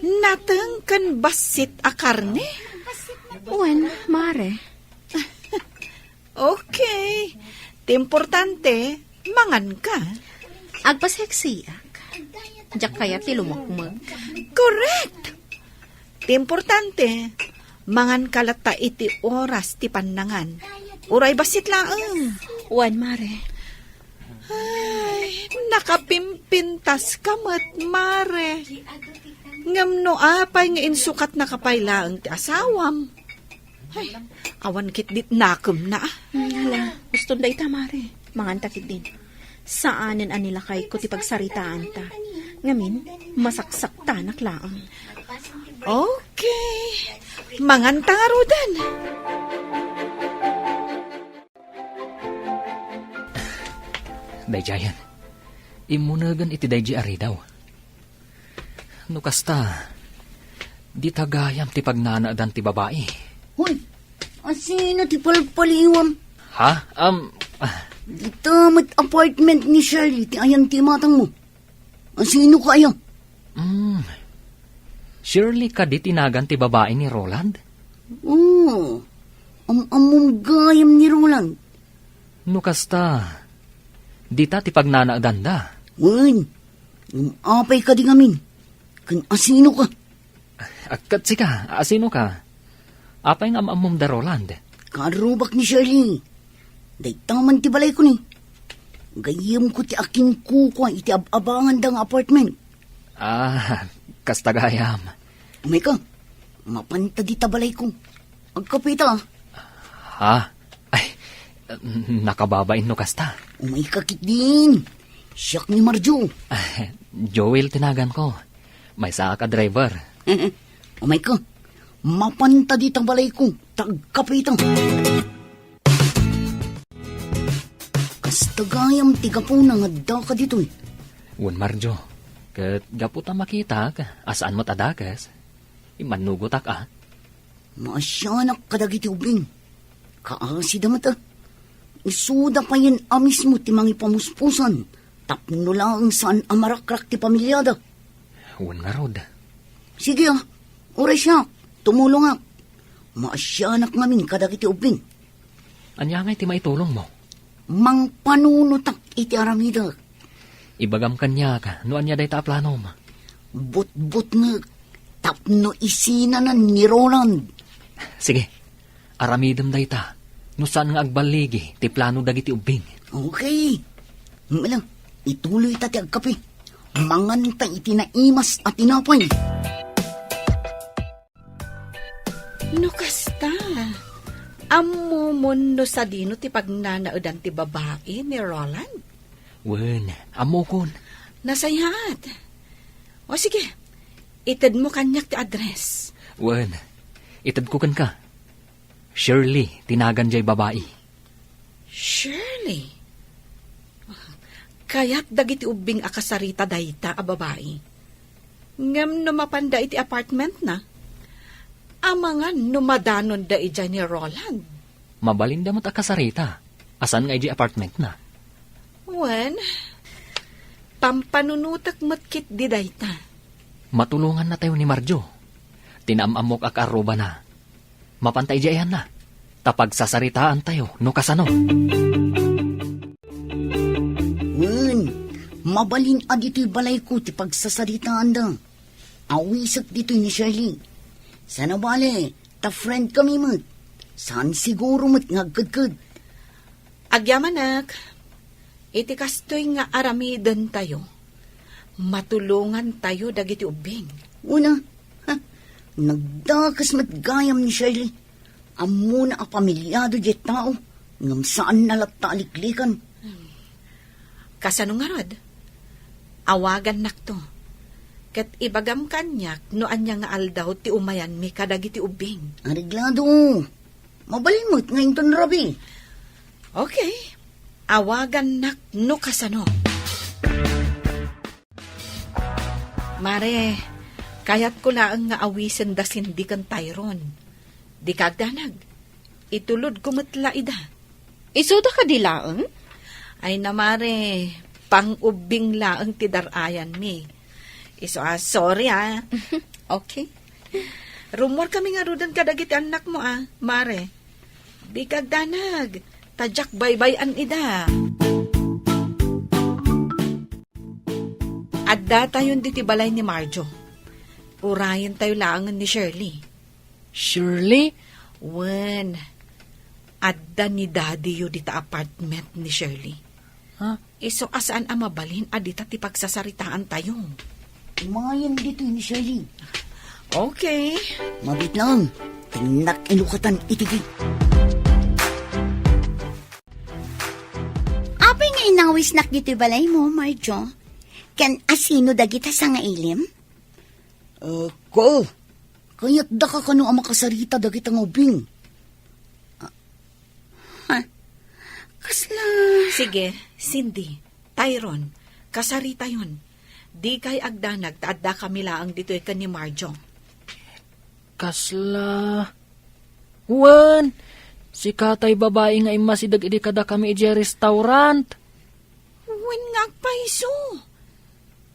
Natang kan basit a karne? Wan, Mare. Okay. Ti importante, mangan ka. Agpaseksiak. Diyak kaya ti lumukmag. Correct! Ti importante, mangan kalata iti oras ti panangan. Uray basit laang. Wan, Mare. Ay, nakapimpintas kamat, Mare. Ngam no apay nga insukat na kapaylaang ti asawam. Ay, awan kit dit nakum na. Hala, gusto da ita, Mare. Mangantakit din. Saanin anila kay ko ti pagsaritaan ta. Ngamin, masaksak tanak laang. Okay. Mangan tangarudan. Dayjayan, imunagan iti dayji ari daw. No kasta, di tagayam ti pagnanaadan ti babae. Hoy, asino ti palpaliwam? Ha? Dito mat apartment ni Shirley ti ayan ti matang mo. Asino ka ayan? Surely ka di tinagan ti babae ni Roland? Oo. Among gayam ni Roland. No kasta, di ta ti pagnanaadan da. Wen, apay ka di ngamin. Kan asino ka? Akat sika, asino ka? Apay nga amamom da Roland? Karubak ni Shirley. Day taman ti balay ko ni. Gayam ko ti akin kukwa iti abangan dang apartment. Kastagayam. Umay ka, mapanta di tabalay ko. Agkapita. Ha? Ay, nakababain no kasta. Umay kakit din. Siyak ni Marjo. Joel tinagan ko. May saka driver. Umay ka, mapanta di tabalay ko. Tagkapita. Kastagayam tiga po nang adda ka dito eh. Wan Marjo, kat gaputa makita ka, asaan mo tadakas? Imanugotak Maasyanak kadagiti ubing. Kaasi damat Isuda pa yan amis mo ti mangi pamuspusan. Tapno lang saan amarakrak ti pamilyada. Wan nga rod. Sige oray siya. Tumulong Maasyanak ngamin kadagiti ubing. Anyangay ti maitulong mo? Mang panunutak iti aramida. Ibagam kanya ka, no anya day ta planom. But nga. Tapno isinanan ni Roland. Sige, aramidem day ta. No saan nga agbaligi, ti plano dagiti ubing. Okay. Malang, ituloy ta ti agkape. Mangan ta iti naimas at tinapay. No kasta. Ammo mundo sa dino ti pagnanaudan ti babae ni Roland? Wen, amo kon. Nasayat. O sige, itad mo kanyak ti address. Wen, itad ko kan ka. Shirley, tinagan jay babae. Shirley. Kaya't dagiti ubing akasarita dayta a babae. Ngem no mapanda iti apartment na. Amangan no madanon da ija ni Roland. Mabalinda mo't akasarita. Asan nga iji apartment na? Wen, pampanunutak matkit di dayta. Matulungan na tayo ni Marjo. Tinamamok ak aruba na. Mapantay jayan na. Tapag sasaritaan tayo no kasano. Wen, mabalin adito'y balay ko ti pagsasaritaan da. Awisak dito ni Shirley. Sana bale, ta friend kami mat. Saan siguro mat ngagkadkad. Agyamanak, iti kastoy nga aramidan tayo. Matulungan tayo dagiti ubing. Una, nagdakas matgayam ni Shirley. Amo na a pamilyado di tao. Ngam saan nalataaliklikan. Kasano nga rod? Awagan nakto. Kat ibagam kanyak no anya nga aldaw ti umayan mi kadagiti ubing. Ariglado. Mabalimot ngayon ton rabi. Okay. Awagan nak no kasano. Mare, kayat ko laang nga awisen da sindi kan Tyron. Di kagdanag. Itulod kumatla ida. Isuda ka dilaang? Ay namare, pang-ubing laang ti darayan mi. Iso sorry Okay. Rumor kami nga rudan kadagiti anak mo mare. Di kagdanag, tadyak baybayan ida. Adda tayon diti balay ni Marjo. Urayan tayo laangan ni Shirley. Shirley? Wen, adda ni Daddy yu dita apartment ni Shirley. Ha? Iso asaan ang mabalin adita ti pagsasaritaan tayo. Umayan dito ni Shirley. Okay. Mabit lang. Tinak inukatan itigig. Apay nga inawis nak dito balay mo, Marjo. Kan asino dagita sa nga ilim? Ko. Kaya't da ka kano ang makasarita dagit ang ubing. Kasla... Sige, Cindy, Tyron, kasarita yun. Di kay agdanag, taadda kami laang dito ikan ni Marjo. Kasla... Wen, si katay babae nga imasidag idi kada kami iji restaurant. Wen nga paiso.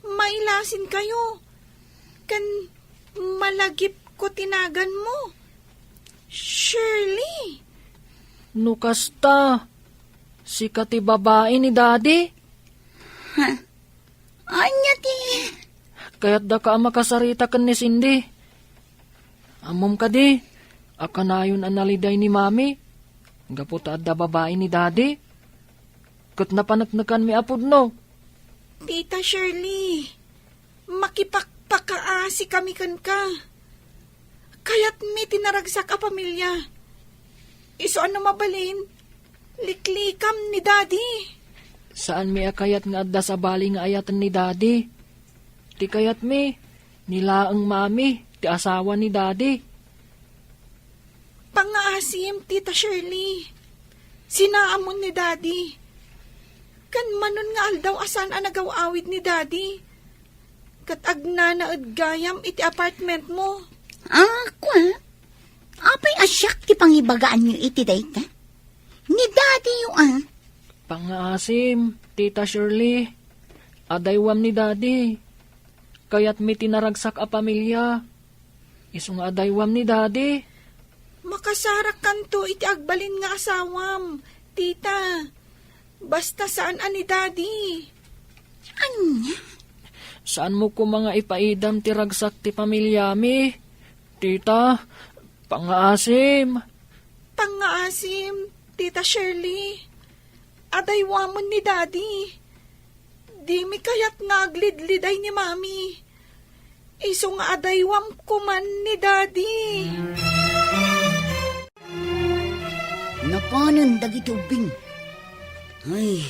Mailasin kayo. Kan malagip ko tinagan mo. Shirley. Nukasta, si kati babae ni Daddy. Anya ti... Kaya't da ka makasarita kan ni Cindy. Amom ka di, akanayon analiday ni Mami. Gaputa da babae ni Daddy. Kat napanagnakan mi apod no. Tita Shirley, makipakpakaasi kami kan ka. Kaya't may tinaragsak a pamilya. Iso ano mabalin? Liklikam ni Daddy. Saan mi akayat nga adda sa bali nga ayatan ni Daddy? Ti kayat mi, nilaang Mami, ti asawa ni Daddy. Pangaasim, Tita Shirley. Sinaamon ni Daddy. Kan manon nga aldaw asan ang nagawawid ni Daddy. Kat agnanaad gayam iti apartment mo. Kwa? Apay asyak ti pangibagaan niyo iti dayta? Ni Daddy yung Pangaasim, Tita Shirley. Adaywam ni Daddy. Kaya't mi tinaragsak a pamilya. Isong adaywam ni Daddy. Makasarak kanto iti agbalin nga asawam, Tita. Basta saan ani Daddy. Anya? Saan mo ko mga ipaidam ti ragsak ti pamilya mi? Tita, pangaasim. Pangaasim, Tita Shirley. Adaywamon ni Daddy. Di mi kayat nga aglidliday ni Mami. Iso nga adaywam kuman ni Daddy. Napanan dagiti ubing. Ay,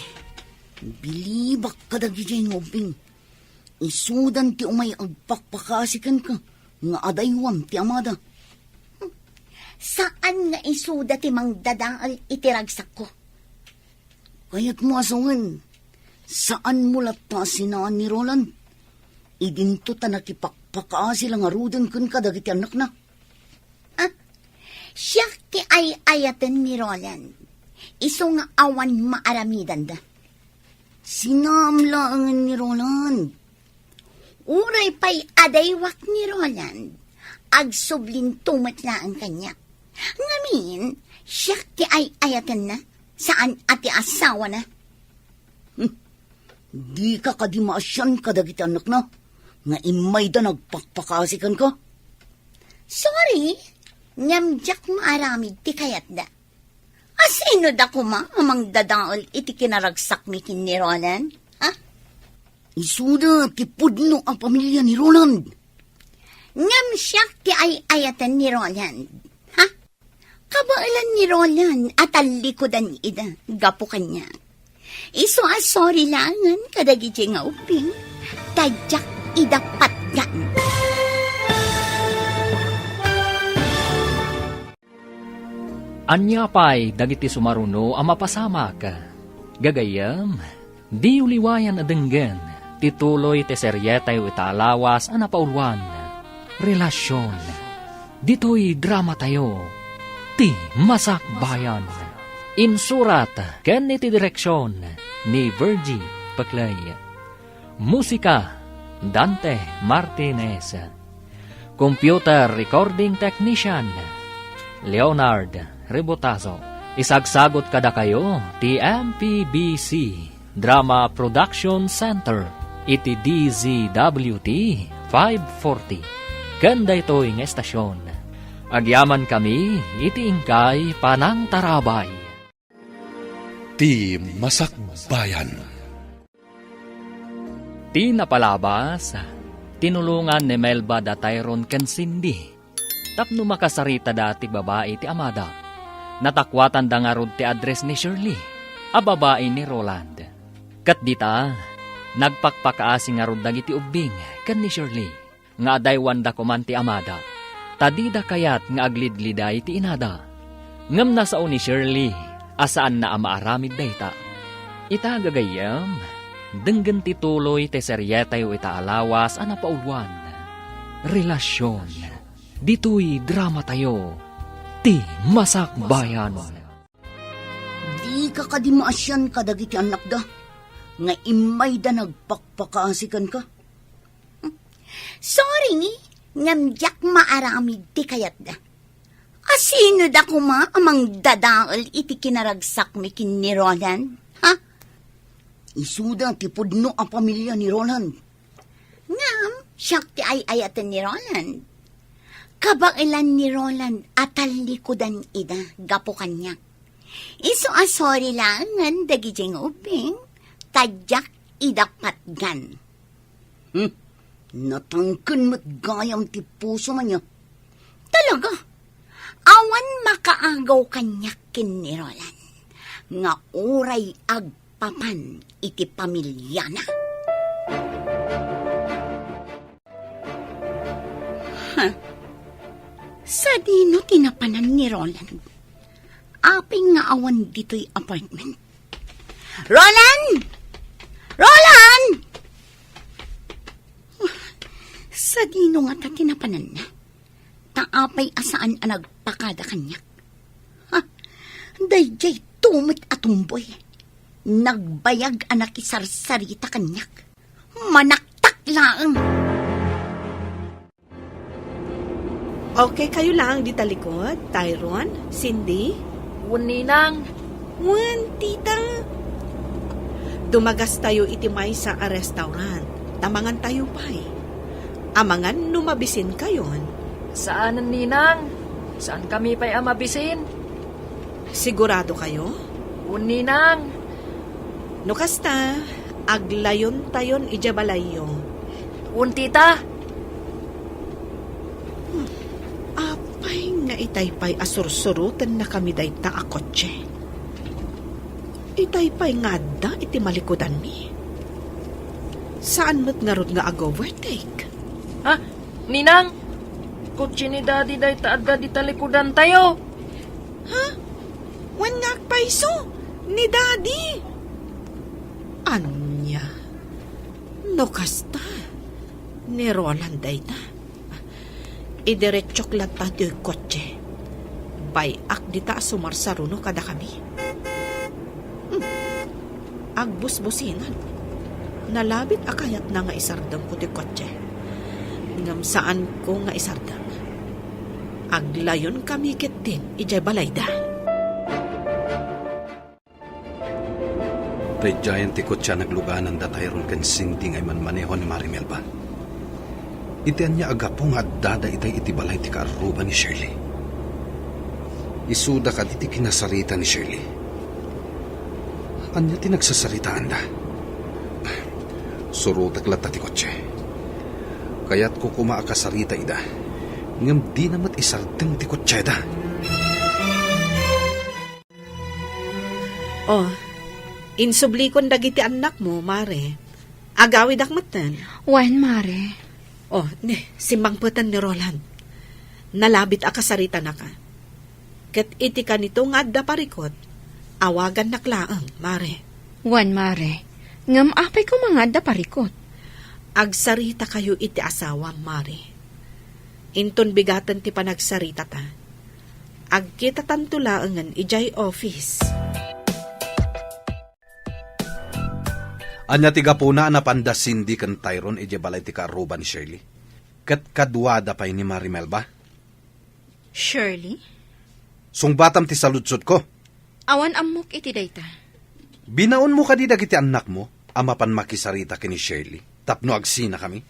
Bilibak kadagiti ngobing. Isudan ti umay agpakpakasikan ka. Nga adaywam ti amada. Saan nga isuda ti mangdadaal itiragsak ko? Kaya't mo asungan. Saan mo lata sinaan ni Roland? Idinto ta nakipakpakaasi lang arudan kun kadagiti anak na. Siya ti ay-ayatan ni Roland. Iso nga awan maaramidan da. Sinamlaangan ni Roland. Uray pa'y adaywak ni Roland. Agsublin tumatlaan kanya. Ngamin, siya ti ay-ayatan na. Saan ati asawa na? Di ka kadimasyan kadagiti anak na. Nga imay da nagpakpakasikan ka. Sorry, nyamjak maaramid ti kayat da. Asino da kuma amang dadaol iti kinaragsak mi kin ni Roland? Ha? Isuda ti pudno ang pamilya ni Roland. Ngam siya ti ay-ayatan ni Roland. Ha? Kabailan ni Roland at alikodan ida, gapo kanya. Iso sorry langan kadagiti nga uping, tadyak idapat yan. Anya pa'y dagiti sumaruno ang mapasamak. Gagayam, di uliwayan adenggan, tituloy te seryetay itaalawas ang napaulwan. Relasyon, dito'y drama tayo, ti masakbayan. Insurat, ken iti direksyon, ni Virgie Paclay. Musika, Dante Martinez. Computer Recording Technician, Leonard Rebotazo. Isagsagot kada kayo ti MPBC Drama Production Center iti DZWT 540. Kanda ito'y ng estasyon. Agyaman kami iti ingkay panang tarabay. Ti Masakbayan. Ti napalabas, tinulungan ni Melba da Tyrone ken Cindy. Tapno makasarita dati babae ti Amada. Natakwatan da nga rod ti address ni Shirley, a babae ni Roland. Kat dita, nagpakpakaasi nga rod dagiti ubing ken ni Shirley, nga adaywan da kuman ti Amada. Tadida kayat nga aglidliday ti inada. Ngam na sao ni Shirley, asaan na amaaramid dayta. Ita gagayam, denggan ti tuloy ti seryetay itaalawas a napaulwan. Relasyon, dito'y drama tayo, ti masakbayan. Di ka kadimasyan kadagiti anak da. Nga imay da nagpakpakaasikan ka. Sorry, ngamjak maaramid ti kayat da. Asino da kuma amang dadaol iti kinaragsak mi kin ni Roland? Ha? Isuda ti pudno ang pamilya ni Roland. Ngam, siyak ti ay-ayatan ni Roland. Kabailan ni Roland at talikodan ida, gapo kanyak. Iso sorry langan dagijeng uping, tadyak idapat gan. Natangkan mo't gayam ti puso man niya. Talaga, awan makaagaw kanyak kin ni Roland. Nga uray agpapan iti pamilya na. Sa dino tinapanan ni Roland. Aping nga awan dito'y apartment. Roland! Roland! Sa dino nga ta tinapanan na. Taapay asaan ang nagpakada kanyak. Ha? Dayjay tumit atumboy. Nagbayag anak isarsarita kanyak. Manaktak lang. Okay, kayo lang di talikod. Tyrone, Cindy. Ninang, Tita. Dumagas tayo itimay sa a restaurant. Tamangan tayo pa'y. Amangan numabisin kayon. saan ninang? Saan kami pa'y amabisin? Sigurado kayo? Ninang, No kasta, aglayon tayon ijabalayo. tita. Apay nga itay pa'y asursurutan na kami day ta a kotse. Itay pa'y nga da iti malikodan mi. Saan mo't nga rod ngaag-overtake? Ha? Ninang? Kutsi ni Daddy day taadda di talikudan tayo. Wan nga paiso ni Daddy. Anya? No kasta. Ni Roland day ta. Idiretsok lang ta di kotse. Bayak di ta sumarsaruno kada kami. Agbus-businan. Nalabit akayat na nga isardang ko di kotse. Ngam saan ko nga isardang. Aglayon kami kitin ijay balayda. Predyayan ti kotse nagluganan da Tyrone kan sinding ay manmaneho ni Marimel ba? Itian niya agapo nga dada itay itibalay ti kaaruba ni Shirley. Isuda ka iti kinasarita ni Shirley. Anya ti nagsasaritaan da? Surutak lata ti kotse. Kaya't ko kumaakasarita ida. Ngam di namat isardeng ti kotse da. Oh, insublikon dagiti anak mo, Mare. Agawid akmatan. Wan, Mare. Oh, simbangputan ni Roland. Nalabit akasarita na ka. Ket iti ka nito nga adda parikot. Awagan naklaang, Mare. Wan, Mare. Ngam apay ko mga da parikot. Agsarita kayo iti asawa, Mare. Inton bigatan ti panagsarita ta. Agkita tantulaangan ijay office. Anya ti gapuna na pandasindi kan Tyrone ije balay ti kaaruba ni Shirley. Kat kadwada pa'y ni Marimel ba? Shirley? Sungbatam ti saludsod ko. Awan amok iti dayta. Binaon mo kadida kiti anak mo, ama pan makisarita kini Shirley. Tapno agsina kami.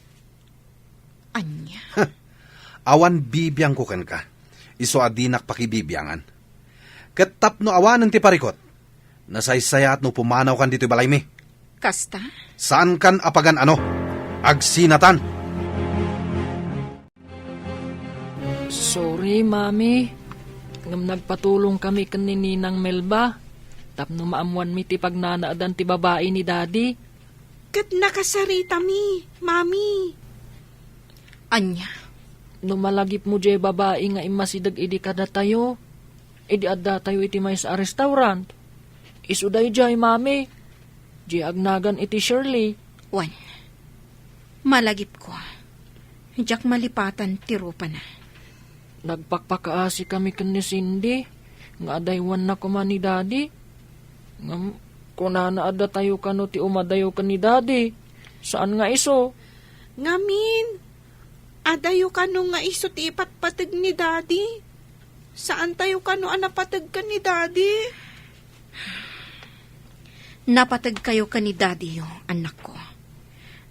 Anya? Awan bibiyang ko kan ka. Iso adinak pakibibyangan. Kat tapno awanan ti parikot. Nasaysayat no pumanaw kan dito balay mi. Kasta? Saan kan apagan ano? Agsinatan. Sorry, Mami. Ngam nagpatulong kami kanininang Melba. Tapno maamuan mi ti pagnanaadan ti babae ni Daddy. Kat nakasarita mi, Mami. Anya? Numalagip mo jay babae nga imasidag idi kada tayo. Idi adda tayo iti may sa restaurant. Isuday jay, Mami. Di agnagan iti Shirley. Wan. Malagip ko. Diyak malipatan tirupa na. Nagpakpakaasi kami kan ni Cindy. Nga adaywan na kuma ni Daddy. Ngam, kunana adda tayo kano ti umadayo ka ni Daddy. Saan nga iso? Ngamin. Adayo ka no nga iso ti ipatpatag ni Daddy. Saan tayo ka no anapatag ka ni Daddy? Napatag kayo ka ni Daddy yo, anak ko.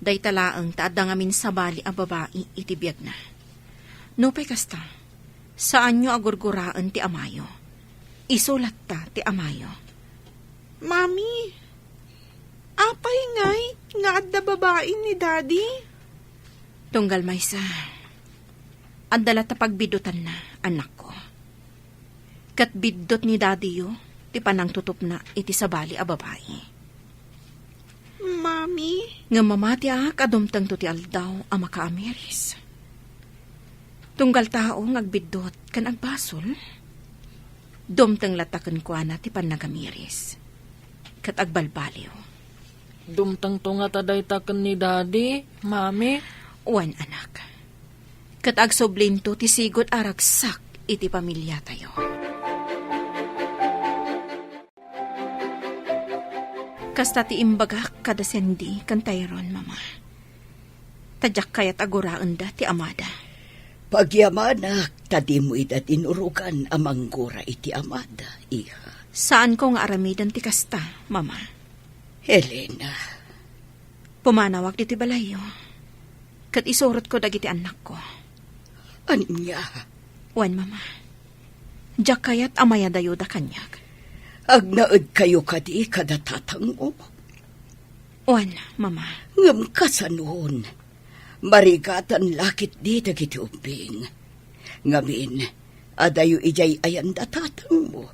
Day talaang taada ngamin sa bali a babae itibiyag na. No pay kasta, saan nyo agurguraan ti amayo? Isulat ta ti amayo. Mami, apay ngay nga adda babae ni Daddy? Tunggal maysa, adala ta pagbidutan na, anak ko. Kat bidot ni Daddy yo, ti panang tutup na iti sa bali a babae. Mami? Nga mamati kadumtang to ti aldaw a makaamiris. Tunggal tao ngagbidot kan agbasol. Dumtang latakan kwa na ti panagamiris. Kat agbalbaliw. Dumtang to nga taday taken ni Daddy, Mami. Wan anak. Kat agsoblinto ti sigot aragsak iti pamilya tayo. Kasta ti imbaga kada sendi kan Tyrone, Mama. Tadyak kayat aguraan da ti amada. Pagyamanak, tadi mo idat inurukan amang gura iti amada, iha. Saan ko nga aramidan ti kasta, Mama? Helena. Pumanawag diti balayo. Kat isurot ko dagiti anak ko. Anya? Wan, Mama. Diyak kayat amaya dayo da kanyag. Agnaad kayo kadi kadatatang mo. Wan, Mama. Ngam kasanon. Marigatan lakit di dagiti uping. Ngamin, adayo ijay ayan datatang mo.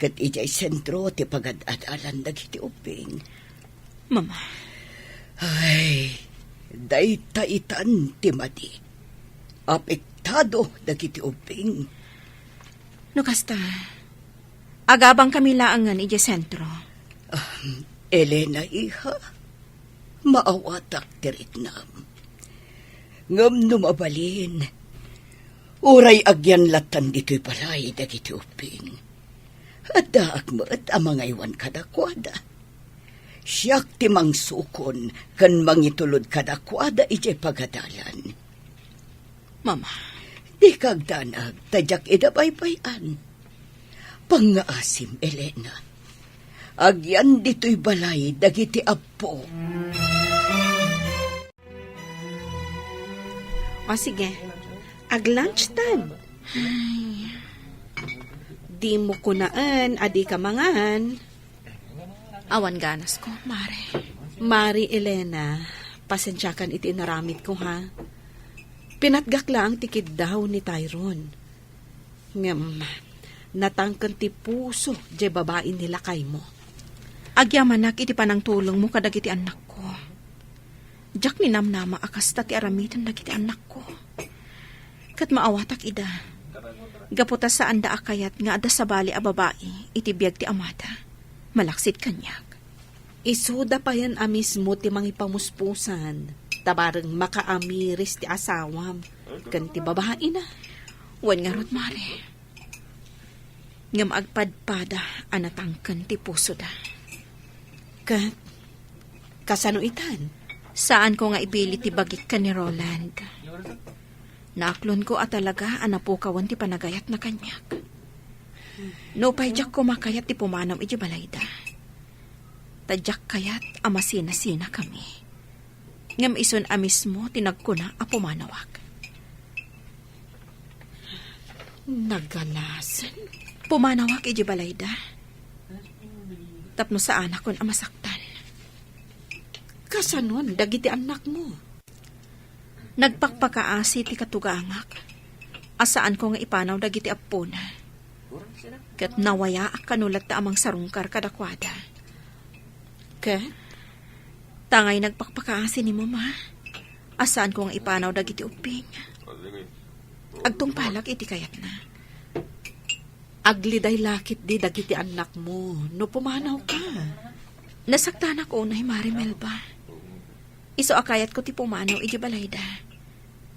Kat ijay sentro ti pagad-adalan dagiti ubing. Mama, Ay, daytaitan ti madi. Apektado dagiti ubing. no kasta, agabang kami laangan ije sentro. Elena, iha, maawatak tirit nam. Ngam numabalin, uray agyan latan dito'y palay dagiti ubing. At daak mo't amang iwan kadakwada. Siyak ti mangsukon kan mangitulod kadakwada ije pagadalan. Mama, Di kagdanag tadyak idabaybayan. Pangaasim, Elena. Agyan dito'y balay dagiti apo. O sige, ag-lunch time. Di mo kunaan, adi ka mangan. awan ganas ko, Mare. Mari Elena, pasensyakan iti naramit ko ha. Pinatgak lang tikid daw ni Tyrone. Ngam, natangkan ti puso, je babae nila kay mo. Agyamanak iti panang tulong mo kadagiti anak ko. Jak ni namnama akas ti aramitan dagiti anak ko. Kat maawatak ida. Gaputa sa anda akayat nga ada sa bali a babae iti biyag ti amada. Malaksit kanyak. Isuda pa yan amismo ti mangipamuspusan. Tabarang makaamiris ti asawam. Kan ti babae na. Wan nga rod, Mare. Ngam agpadpada anatangkan ti puso da. Kat, kasano itan? Saan ko nga ibili ti bagik ka ni Roland? Naaklon ko at talaga anapukawan ti panagayat na kanyak. No pa'y ko makayat ti pumanam iti balayda. Tadyak kayat amasina-sina kami. Ngam ison amismo tinagkuna a pumanawak. Nagalasan? Pumanawak iti balayda. Tapno sa anak kon amasaktan. Kasanon, dagiti anak mo. Nagpakpakaasi ti katugangak. Asaan ko nga ipanaw dagiti apuna. Kat nawaya ak kanulat ta amang sarungkar kadakwada. Kat? Tangay nagpakpakaasi ni mama. Asaan ko nga ipanaw dagiti uping. Agtong palak iti kayat na. Agliday lakit di dagiti anak mo. No pumanaw ka. Nasaktan ako na Marimel ba? Iso akayat ko ti pumanaw iti balayda.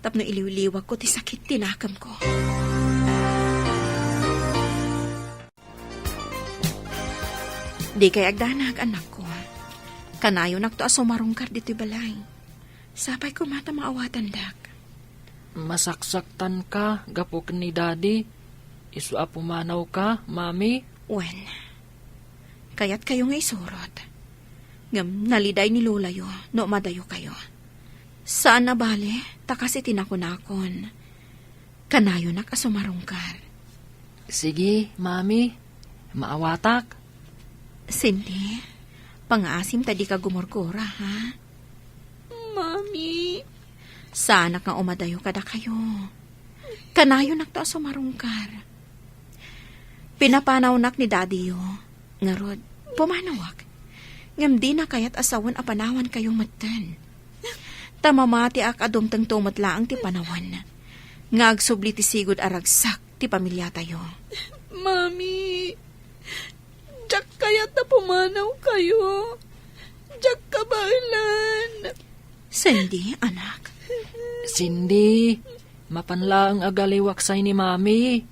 Tapno iliwliwag ko ti sakit tinakam ko. Di kay agdanag anak ko. Kanayo nakto aso marungkar dito'y balay. Sapay ko mata maawatan dak. Masaksaktan ka, gapok ni daddy. Isu apumanaw ka, mami. Wen, kayat kayo nga isurot. Ngam naliday ni Lola yo, no madayo kayo. Saan na bale, takas itinakunakon. Kanayo nakasumarungkar. Sige, mami. Maawatak. Cindy, pang-asim tadi ka gumurkura, ha? Mami. Sana nga umadayo kada kayo. Kanayo nakta sumarungkar. Pinapanaw nak ni daddy yo. Ngarod, pumanawak. Ngam di na kayat asawan apanawan kayong matan. Tamamati ak adumtang tumatlaang ti panawan. Ngagsubli ti sigod aragsak ti pamilya tayo. Mami. Diyak kaya't na pumanaw kayo. Diyak kabalan. Cindy, anak. Cindy, mapanlaang agaliwaksay ni mami.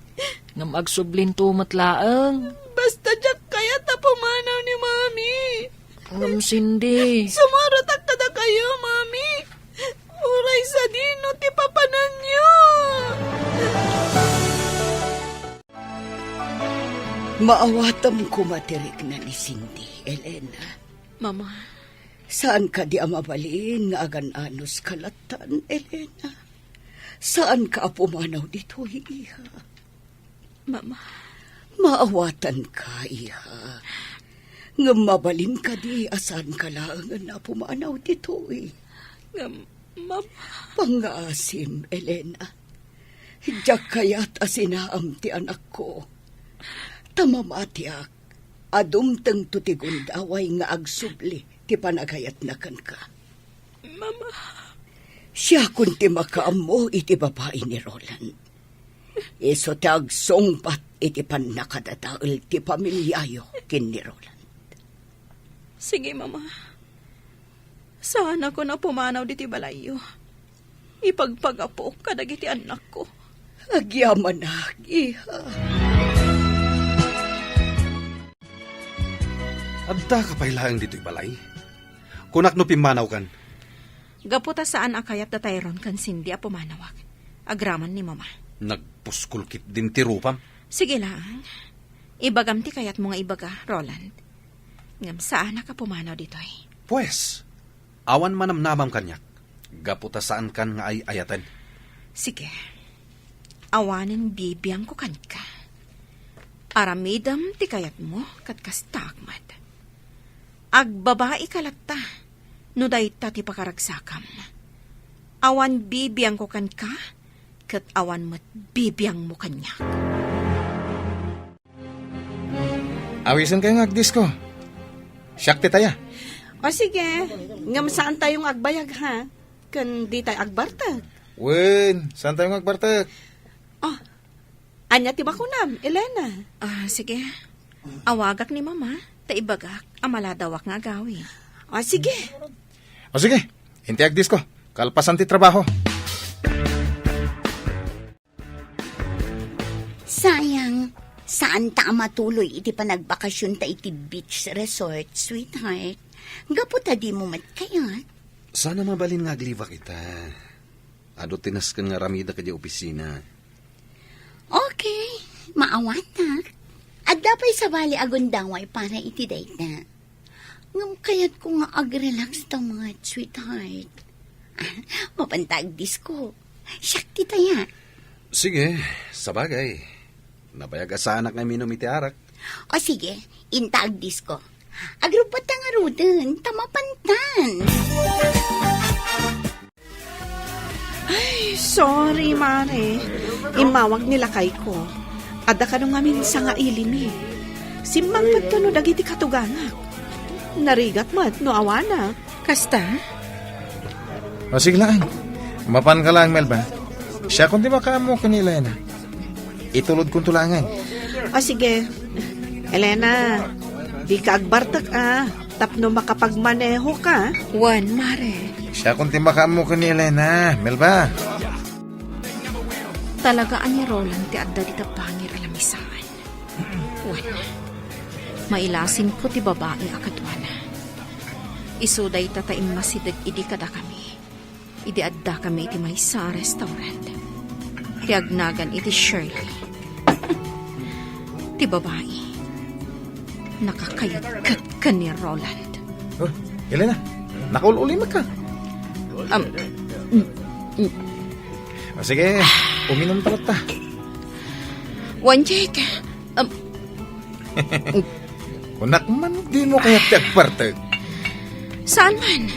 Ngam agsublin tumatlaang. Basta diyak kaya't na pumanaw ni Mami. Ngam Cindy. Sumaratak kada kayo, Mami. Uray sa dino ti papanan niyo. Maawatam kumatirik na ni Cindy, Elena. Mama, Saan ka di amabalin nga agan-anos kalatan, Elena? Saan ka apumanaw dito, iha? Mama, Maawatan ka, iha. Nga mabalin ka di asan ka lang na pumanaw dito, Mama, Pangaasim, Elena. Diyak kaya't asinaam ti anak ko. Tamamatiak, adumteng tutigon daway nga agsubli ti panagayat na kan ka. Mama. Siya kun ti makaamo iti babae ni Roland. Iso ti agsongpat iti panakadadaol ti pamilyayo kin ni Roland. Sige, Mama. Saan ako na pumanaw diti balayo? Ipagpagapo kadagiti anak ko. Agyaman na, iha. Adda ka pa ilaang dito'y balay. Kunak no pimanaw kan. Gaputa saan akayat da Tyrone kan sindi a pumanawak. Agraman ni Mama. Nagpuskulkit din ti rupam. Sige lang. Ibagam ti kayat mo nga ibaga, Roland. Ngam saan ka pumanaw dito'y? Pues, awan manamnamam kanyak. Gaputa saan kan nga ay ayatan. Sige. Awanin bibiyang ko kan ka. Aramidam ti kayat mo kat kastagmat. Agbabae kalata, no dayta ti pakaragsakam. Awan bibiyang ko kan ka, kat awan mat bibiyang mo kanya. Awisan kayo ng agdisco. Siyak ti taya. O sige, ngam saan tayong agbayag ha? Kan di tayo agbartag. Wen, saan tayo magbartak? Oh, anya ti bakunam, Elena. Sige. Awagak ni Mama, taibagak, amaladawak nga gawi. O sige. O sige, inti agdisco. Kalpasan ti trabaho. Sayang, saan ta matuloy iti panagbakasyon ta iti beach resort, sweetheart? Gaputa di mo matkayat. Sana mabalin nga agliva kita. Ado tinas kan nga ramida ka di opisina. Okay, maawatak. At dapay sa bali agundaway para iti date na. Ngam kayat ko nga ag-relax ta mga sweetheart. Mapantag disco. Siyak titaya. Sige, sabagay. Nabayag asanak nga minom iti arak. O sige, intag disco. Agrupat nga ruden, tamapantan. Ay, sorry, Mare. Imawag nila kay ko. Ada ka nung amin sa nga ilimi. Simbang pat no dagiti katugangak. Narigat mat no awana. Kasta? O sige lang. Mapan ka lang, Melba. Siya kung di makamo kanila na. Itulod kong tulangan. O sige, Elena, di ka agbartak tapno makapagmaneho ka. Juan, Mare. Siya kung di makamo kanila na, Melba. Talagaan ni Roland ti adda di tapangir alamisaan. Juan, mailasin ko ti babae akadwana. Isuday tataim masidag idi kada kami. Idi adda kami iti may sa restaurant. Ti agnagan iti Shirley. Ti babae. Nakakayat ka ni Roland. Oh, Elena, nakaululi ka. O sige, uminom talat ta. Juan Jake. Kunak man, di mo kaya tagpartag. Saan man?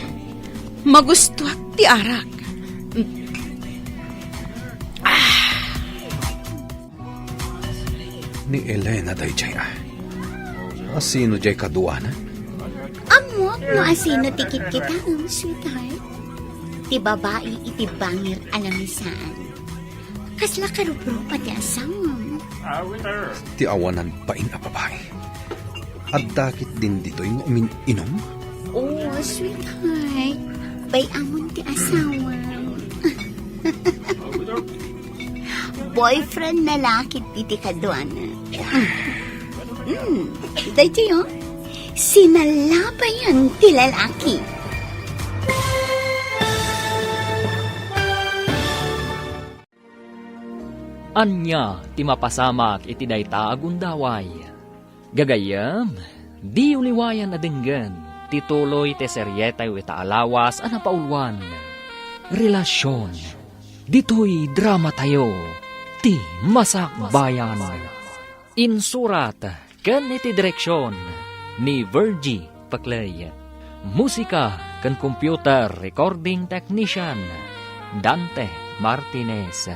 Magusto at ti arak. Ni Elena day jay Asino jay kaduana? Amo, no asino tikit kita, sweetheart. Ti babae iti bangir alamisaan. Kasla karupro pati asam. Ti awanan pa in babae. At dakit din dito yung inom? Oh, sweetheart. Bay amon ti asawa. Boyfriend na lakit iti kadwana. Dahil yun, sinalabayan ti lalaki. Anya ti mapasamak iti dayta agundaway. Gagayam, di uliwayan na denggan, tituloy te seryetay ita alawas ana paulwan. Relasyon, dito'y drama tayo, ti masakbayan. Insurat, kan iti direksyon, ni Virgie Paclay. Musika, kan computer recording technician, Dante Martinez.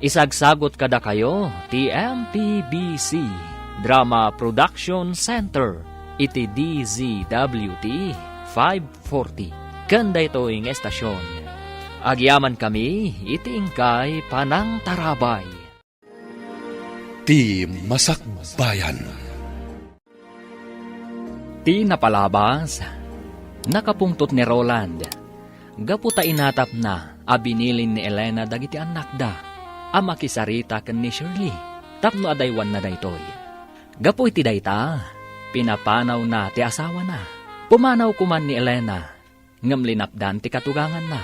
Isagsagot kada kayo, ti MPBC Drama Production Center, iti DZWT 540. Kanda ito ing estasyon. Agyaman kami, iti ingkay Panang Tarabay. Ti Masakbayan. Ti napalabas, nakapungtot ni Roland. Gaputa inatap na, abinilin ni Elena dagiti anak da. Ama kisarita ken ni Shirley, tapno adaywan na daytoy. Gapu iti dayta, pinapanaw na ti asawa na. Pumanaw kuman ni Elena, ngem linapdan ti katugangan na.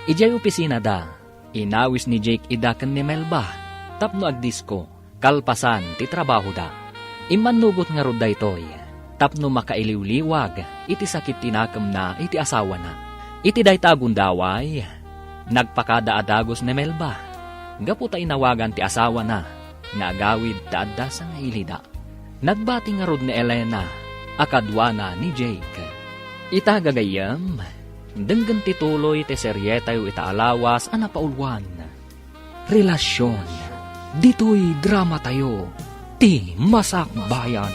Ijay opisina da, inawis ni Jake ida ken ni Melba, tapno agdisko, kalpasan ti trabaho da. Imanugot nga rod daytoy, tapno makailiwliwag, iti sakit tinakam na iti asawa na. Iti dayta gundaway, nagpakadaadagos ni Melba. Gaputa inawagan ti asawa na, nga agawid taadda sa nga ilida. Nagbati nga rod ni Elena, akadwana ni Jake. Itagagayam, denggan tituloy ti serye tayo itaalawas a napaulwan. Relasyon, dito'y drama tayo, ti Masakbayan.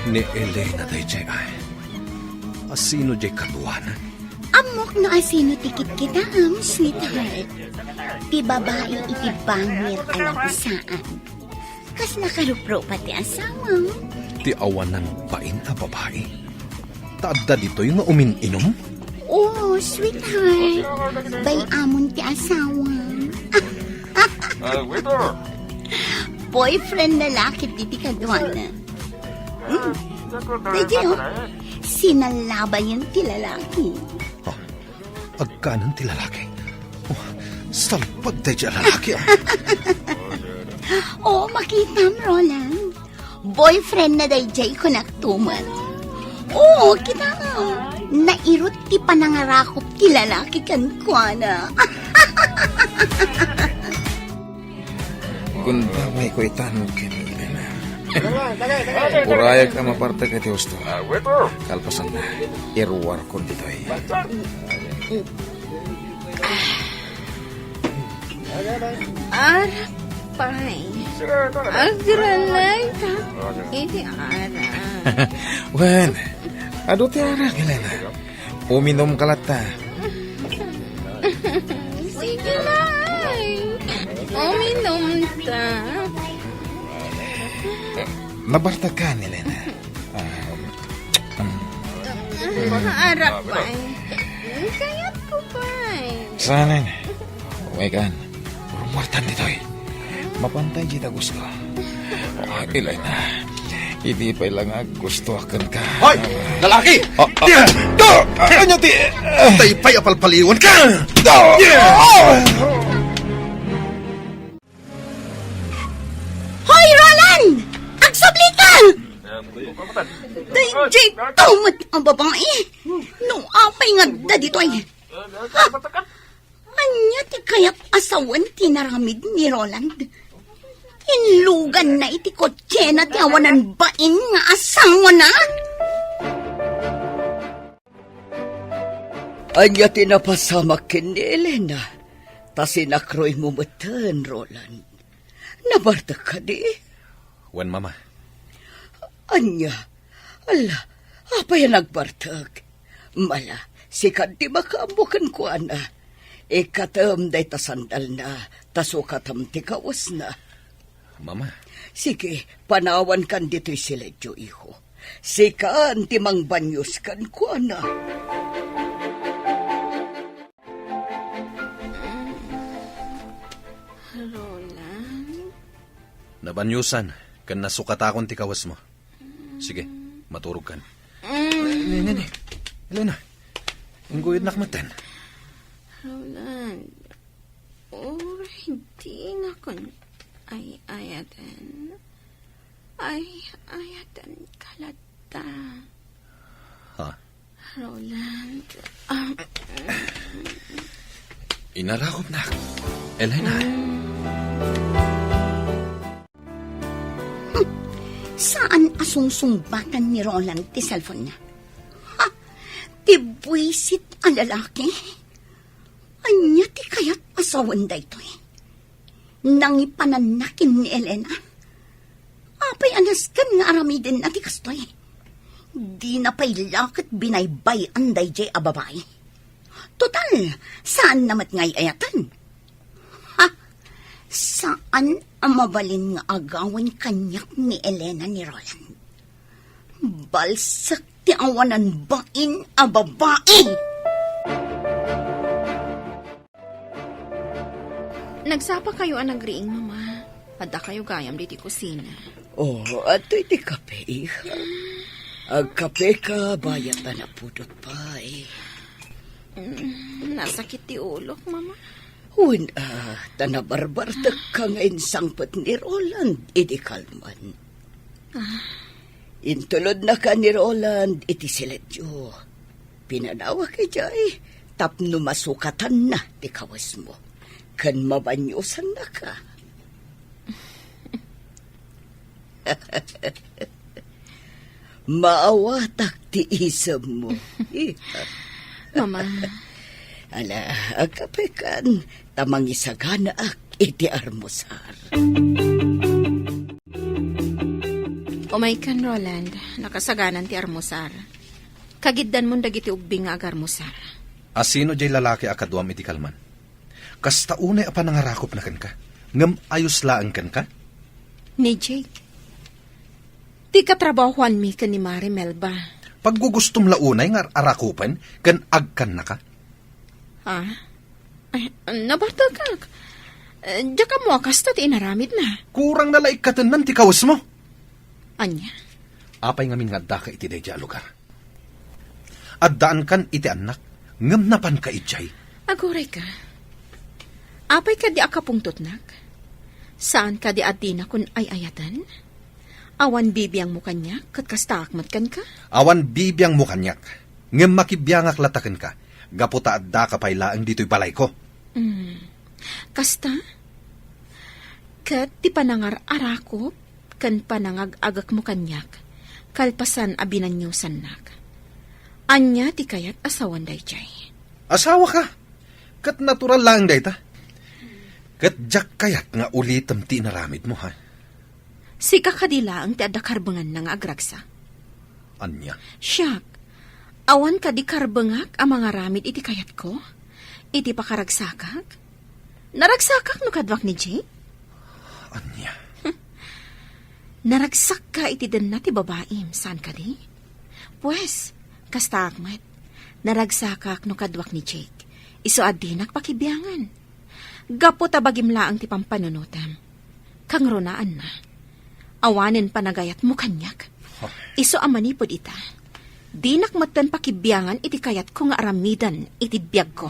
Ni Elena day jay ay. Asino jay kaduan? Amok no asino tikit kita, sweetheart. Ti babae iti bangir alam saan. Kas nakarupro pati asawa. Ti awan ng bain a babae. Taadda dito'y nga umin-inom? Oh, sweetheart. Bay amon ti asawa. Boyfriend na lakit iti kadwana. Medyo, sinalabay yan ti lalaki. Agkanan ti lalaki. Oh, salpag day jay lalaki. Oh, makita mo, Roland. Boyfriend na dayjay ko naktuman. Oo, kita nga. Nairot ti panangarakot ti lalaki kan kuana. Gunda may kuitan kini na. Uraya ka maparta ka ti gusto. Kalpasan na. Iruwar ko dito eh. Arak pay. Agralay ta. Iti arak. Wen, ado ti arak, Elena. Uminom kalata. Sige na ay. Uminom ta. Nabarta ka, Elena. Arak pay. Kayat ko pay. Sana na. Uwegan. Urumwartan dito eh. Mapantay kita gusto. Elena, hindi pa lang gusto akan ka. Hoy! Lalaki! Kanya ti! Tay pa'y apalpaliwan ka! Hoy, Roland! Agsabli ka! Dayjay, tumat ang babae. Nung apay nga da dito ay. Anya ti kaya't asawan tinaramid ni Roland. Inlugan na iti kotse na ti awanan bain nga asawa na. Anya tinapasamak kin ni Elena. Ta sinakroy mo matan, Roland. Nabarta ka di? Wan, mama. Anya, ala, apa yan nagbartag? Mala, sikat di makaambukan ko, ana. Ikatam day tasandal na, tasukatam ti kawas na. Mama. Sige, panawan kan dito'y siledyo, iho. Sikaan ti mangbanyos kan ko, ana. Roland? Nabanyusan, kan nasukatakon ti kawas mo. Sige, maturog kan. Nene, Elena, inggoyod nakmatan. Roland, hindi na kun ay ayatan. Ay ayatan kalata. Ha? Roland, Inarakot na. Elena. Saan asungsungbatan ni Roland ti cellphone niya? Ha? Ti buwisit ang lalaki? Anya ti kaya't asawan da ito eh. Nangipananakin ni Elena. Apay anas kan nga aramidin na ti kastoy. Di na pay lakit binaybay anday jay a babae. Total, saan namat ngay ayatan? Ha? Saan ang mabalin nga agawan kanyak ni Elena ni Roland? Balsak ti awanan bain a babae! Nagsapa kayo ang nagriing, mama. Ada kayo gayam di kusina. Oh, ato iti kape, iha. Ag kape ka, bayat na pudot pa, eh. Nasakit ti ulok, mama. Hun, tanabarbar ka ngayon sangpat ni Roland, iti kalman. Intulod na ka ni Roland, iti siledyo. Pinanawa kay Jay, tapno masukatan na, ti kawas mo. Kan mabanyusan na ka. Maawatak ti isam mo. Mama, Ala, kapekan, tamang isagana ak iti armusar. umay kan, Roland. Nakasaganan ti armusar. Kagiddan mo dagiti ugbing nga agarmusar. Asino jay lalaki akadwam iti kalman? Kasta unay apa nangarakop na kan ka? Ngam ayos laan kan ka? Ni Jake. Ti katrabahuan mi ka ni Mari Melba. Paggugustom launay nga arakupan, kan agkan na ka? Ha? Ay, nabartagak. Diya ka mo kasta ti inaramid na. Kurang nalaikatan nan ti kawas mo. Anya? Apay ngamin nga da ka iti dayja lugar. At daan kan iti anak, ngam napan ka itjay. Aguray ka. Apay ka di akapungtutnak? Saan ka di adina kun ay ayatan? Awan bibiyang mo kanya, kat kastakmat kan ka? Awan bibiyang mo kanyak, ngam makibiyangak latakan ka, gaputa at da ka pay laang dito'y balay ko. Kasta? Kat ti panangar arakop, kan panangag-agak mo kanyak, kalpasan abinanyusan nak. Anya ti kayat asawan day jay. Asawa ka, kat natural lang day ta. Kat jak kayat nga ulitam ti naramid mo ha. Sika kadila ang ti adakarbangan ng agragsa. Anya, Siyak, awan ka di karbangak ang mga ramid iti kayat ko? Iti pakaragsakak? Naragsakak no kadwak ni Jay? anya. Naragsak ka iti den na ti babaim, saan ka di? Pues, kasta akmat, naragsakak no kadwak ni Jake. Iso adinak pakibiyangan. Gapo tabagim laang ti pampanunutam. Kang ronaan na. Awanin panagayat mo kanyak. Iso amanipod ita. Dinak matan pakibiyangan iti kayat ko nga aramidan iti biyag ko.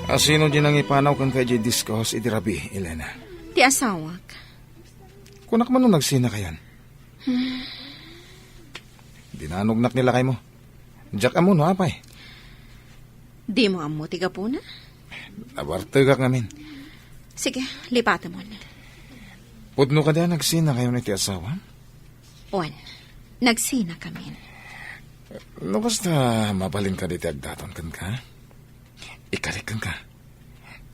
Asino din ang ipanaw kan kay discuss iti rabi, Elena? Ti asawak. Kunak man nung nagsina kayan. Dinanugnak nila kay mo. Jack amo no, apay. Di mo amo ti gapuna? Nabartagak namin. Sige, lipata mo na. Pudno ka din nagsina kayo ni ti asawa? Juan, nagsina kami. No, basta mabalin ka diti agdaton kan ka. Ikalik kan ka.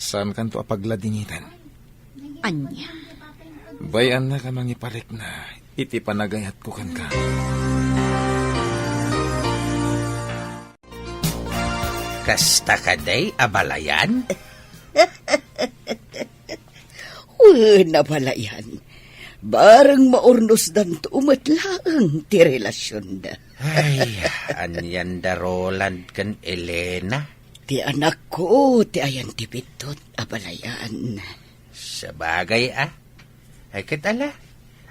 Saan kan to apagladingitan? Anya. Bayan na ka mangipalik na iti panagayat ko kan ka. Kasta ka day, abalayan? Napalayan. Barang maurnos dan to umatlaang ti relasyon da. Ay, anyan da Roland kan Elena. Ti anak ko, ti ayan ti pitot, abalayan. Sa bagay Ay katala,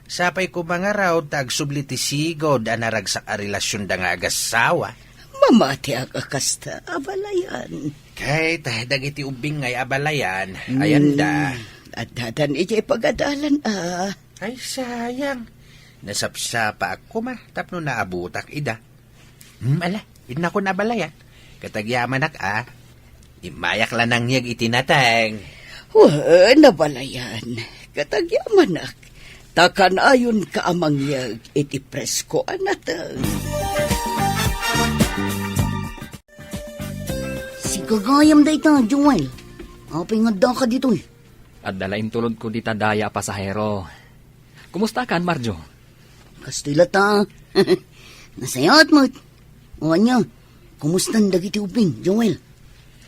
sapay ko mga raw tagsubli ti sigod anaragsak a relasyon da nga agasawa. Mamati agakasta, abalayan. Kay tahadag iti ubing ngay abalayan, ayan da. At dadan iti pagadalan, Ay sayang, nasapsapa ako ma, tapno naabutak ida. Ala, ina ko nabalayan. Katagyaman imayak lang nang yag itinatang. Nabalayan. Katagyamanak. Takan ayon ka amang yag iti presko anatang. Si kagayam da ita, Joel. Apay nga da ka dito eh. At dalain tulod ko dita daya pasahero. Kumusta kan, Marjo? Kastila ta. Nasayat mo. O anya, kumusta ang dagiti ubing, Joel?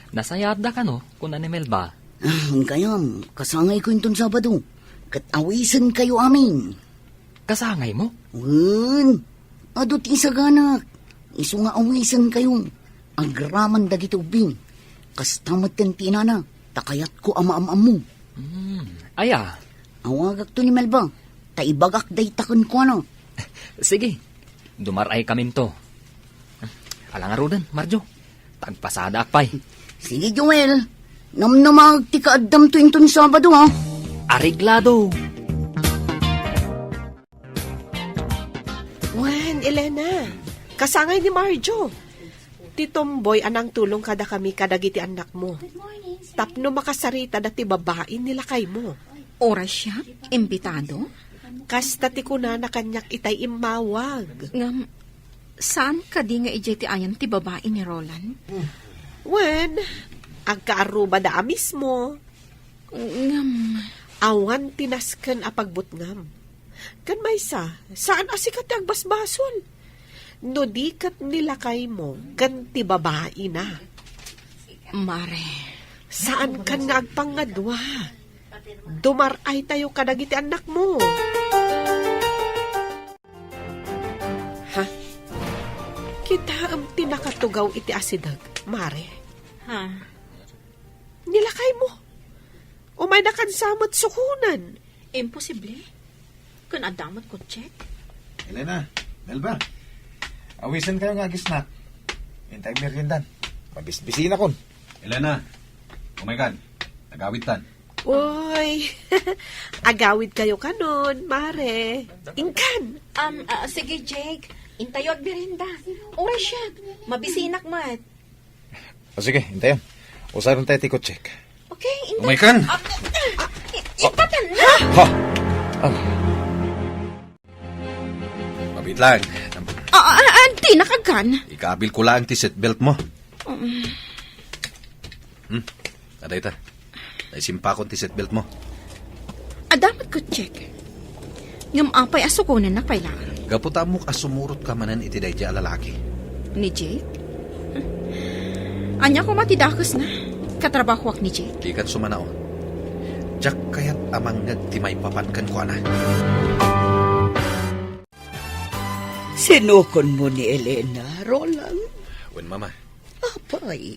Nasayad da ka no, kung animel ba? Kaya, kasangay ko yung Sabado. Katawisan kayo amin. Kasangay mo? Adot isaganak. Iso nga awisan kayo. Agraman dagiti ubing. Kastamat kan tinana. Takayat ko ama-amam mo. Aya, Awagak to ni Melba. Taibagak day takon ko ano. sige. Dumaray kami to. Alangarudan, Marjo. Tagpasada akpay. Sige, Joel. Namnamag ti kaadam to yung Sabado, ha? Ariglado. Wen, Elena, kasangay ni Marjo. Ti Tomboy anang tulong kada kami kadagiti anak mo. Tapno makasarita dati babae nila kay mo. Oras siya? Imbitado? Kasta ti kuna na kanyak itay imawag. Ngam, saan ka di nga ijay ti ayan ti babae ni Roland? Wen, agkaaruba da mismo. Ngam, Awan tinasken a pagbutngam. Kan maysa, saan asikat ti agbasbasol? No di kat nilakay mo, kan ti babae na. Mare, Saan kan nga agpangadwa? Dumaray tayo kadagiti anak mo. Ha? Kita ang tinakatugaw iti asidag, Mare. ha? Nilakay mo. Umay nakansamot sukunan. Imposible. Kung adamot ko check. Elena, Melba, awisan kayo nga gisnak. Hintay meriendan. Mabisbisin akon. Elena, oh my God, nagawitan. Uy, agawid kayo kanon, Mare. Ingkan. Sige, Jake. Intayo at birinda. Oras siya. Mabisinak mat. O sige, hintayan. Usaron tayo tikot check. Okay, Oh my God! Ipatan na! Ha! Mabit lang. Di nakagan. Ikabil ko lang ti seatbelt mo. Aday ta. Naisimpa ko ti seatbelt mo. Adamat ko check. Ngam apay asukunan na kailangan. Gaputa mo kasumurot ka manan iti dayja lalaki. Ni Jake? Anya ko matidakas na. Katrabaho ni Jake. Di kan sumanao. Jak kayat amang nagtimay papankan ko na. Sinukon mo ni Elena, Roland. Wen mama, Apay,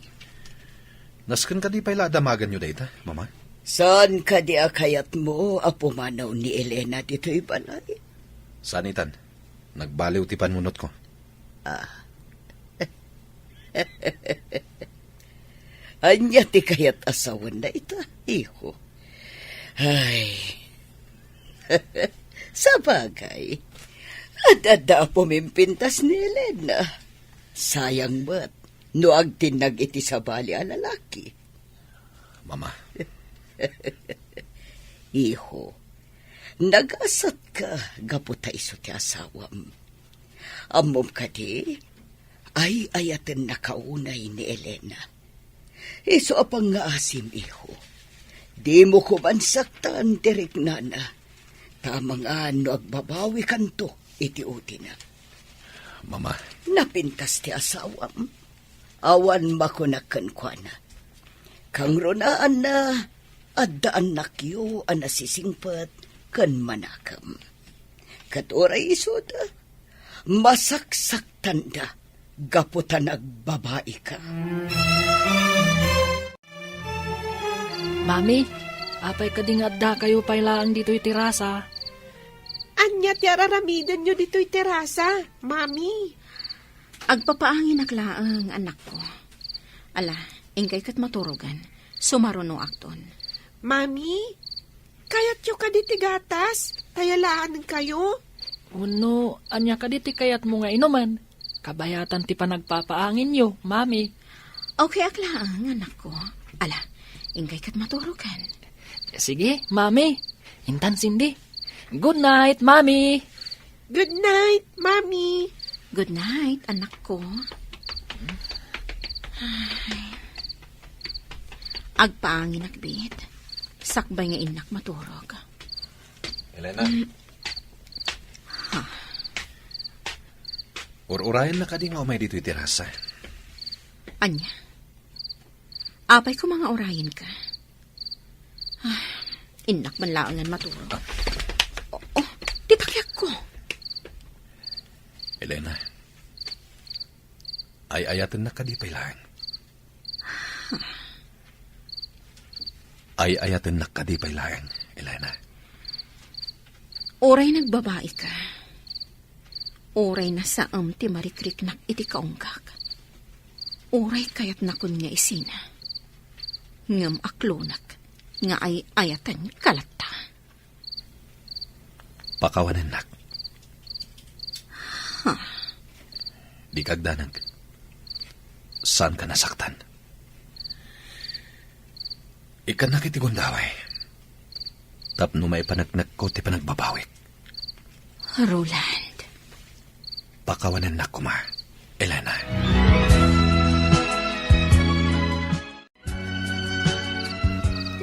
nasken ka di pala damagan nyo dayta, mama? saan ka di akayat mo apumanaw ni Elena dito'y balay? Sanitan, nagbaliw ti panunot ko. Anya ti kayat asawan na ita, iho. Ay, sa bagay, adada pumimpintas ni Elena. Sayang ba't, no agtinag iti sa bali a lalaki. Mama, Iho, nagasat ka, gaputay so ti asawam. Amom ka di, ay ayaten na kaunay ni Elena. Iso apang nga asim, iho. Di mo ko man saktan, tirik nana. Tamang ano agbabawi kanto, iti uti na. mama, Napintas ti asawam. Awan makunakan kwa na. Kang ronaan na, addaan nakyo ang nasisingpat kan manakam. Katuray isoda, masaksak tanda, gaputan agbabae ka. Mami, apay kadingadda kayo pailaan dito'y tirasa. Anya ti araramidan nyo dito'y terasa, Mami. Agpapaangin naklaang anak ko. Ala, ingkay kat maturugan. Sumaruno akton. Mami, kayat nyo ka diti gatas? Tayalaan kayo? Uno, anya ka diti kayat mo nga inuman. Kabayatan ti panagpapaangin yo, mami. Okay, aklaang anak ko. Ala, ingkay kat maturugan. Sige, mami. Intan Cindy. Good night, mami. Good night, Mami. Good night, anak ko. Ay. Agpaangin akbit. Sakbay nga inak maturog. Elena? Ur-urayan na ka di nga umay dito itirasa. Anya? Apay ko mga orayin ka. Inak man laangan maturog. Oh, titakyak ko. Elena, ay ayatan na ka di pailaan. Ay ayatan na ka di pailaan, Elena. Oray nagbabae ka. Oray na sa ti marikriknak iti kaunggak. Oray kayat nakon nga isina. Ngam aklonak nga ay ayatan kalata. Pakawanan nak. Di kagdanag. Saan ka nasaktan? Ikan nakitigundaway. Tapno may panagnak ko ti panagbabawik. Roland. Pakawanan na kuma, Elena.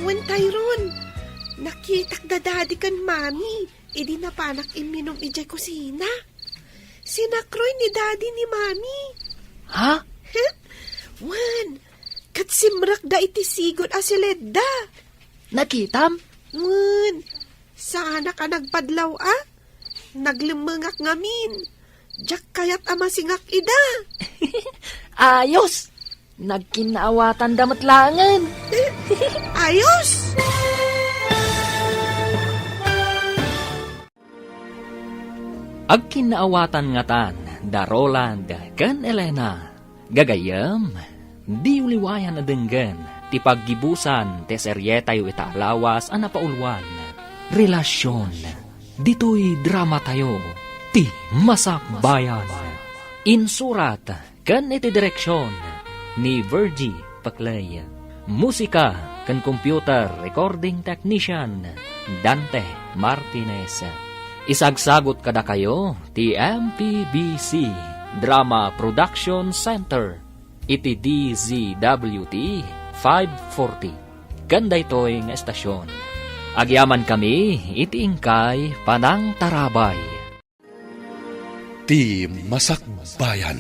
Wen Tyrone, nakitak dadadi kan mami. Idi na panak iminom ijay kusina. Sinakroy ni daddy ni mami. Ha? Wen, katsimrak da iti sigod asiledda. Nakitam? Wen, sana ka nagpadlaw Naglimangak ngamin. Jak kayat ama singak ida. Ayos! Nagkinaawatan damatlangan. Ayos! Agkinaawatan nga tan, da Roland, kan Elena. Gagayam, di uliwayan na denggan, ti paggibusan, te seryetayo itaalawas, anapaulwan. Relasyon, dito'y drama tayo, ti masakbayan. Insurat, kan iti direksyon, ni Virgie Paclay. Musika, kan computer recording technician, Dante Martinez. Isagsagot kada kayo, ti MPBC Drama Production Center, iti DZWT 540. Ganda ito'y nga estasyon. Agyaman kami, iti ingkay Panang Tarabay. Ti Masakbayan.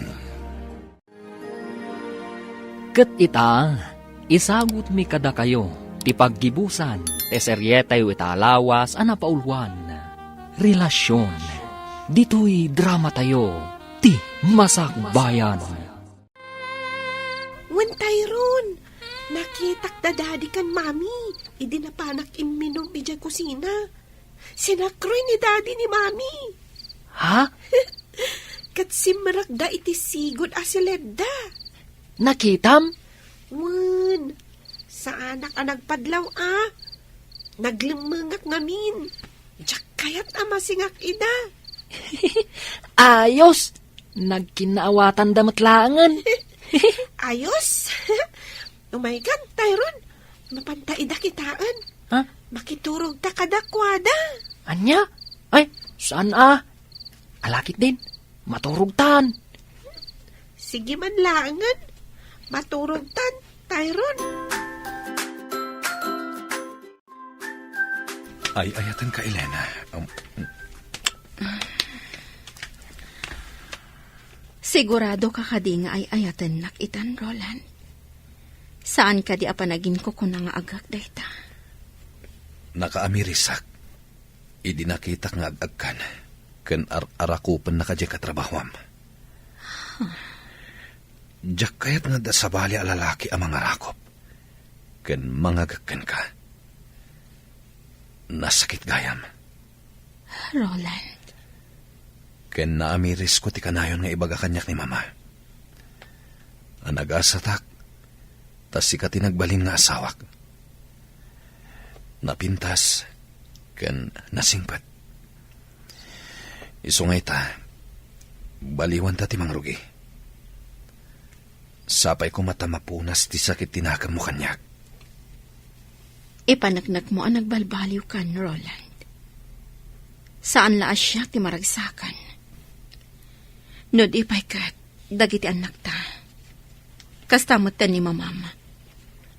Ket ita, isagot mi kada kayo, ti paggibusan, te seryetayo itaalawas, anapaulwan. Relasyon, dito'y drama tayo, ti masakbayan. Wen Tyrone, nakitak dadadi kan mami. Idi na panak iminom ijay kusina. Sinakroy ni daddy ni mami. Ha? Katsimrak da iti sigod asiledda. Nakitam? Wen, saan ka nagpadlaw Naglimangak ngamin. Jak kayat ama singak ida. Ayos! Nagkinaawatan damatlangan. Ayos! Oh my God, Tyrone, mapantaida kitaan. Ha? Makiturog ta kadakwada. Anya? Ay, saan Alakit din. Maturugtan. Sige man langan. Maturog-tan, Tyrone. Ay ayatan ka, Elena. Sigurado ka kadi nga ay ayatan nakitan, Roland. Saan ka di apanagin ko kung nga agak dayta? Nakaamirisak. Idi nakita nga agkan. Ken arakupan na kadya katrabahwam. Diyak kayat nga da sabali alalaki ang mga rakop. Ken mangagakkan ka. Nasakit gayam. Roland. Ken naamiris ko ti kanayon nga ibaga kanyak ni mama. Ang nag-asatak, tas sika tinagbalin nga asawak. Napintas, ken nasingpat. Isungay ta, baliwan ta ti mangrugi. Sapay ko mata mapunas ti sakit tinakam mo kanyak. Ipanagnak mo ang nagbalbaliw kan, Roland. Saan laas siya ti maragsakan? No di pa'y kat, dagiti anak ta. Kastamot ta ni mamama.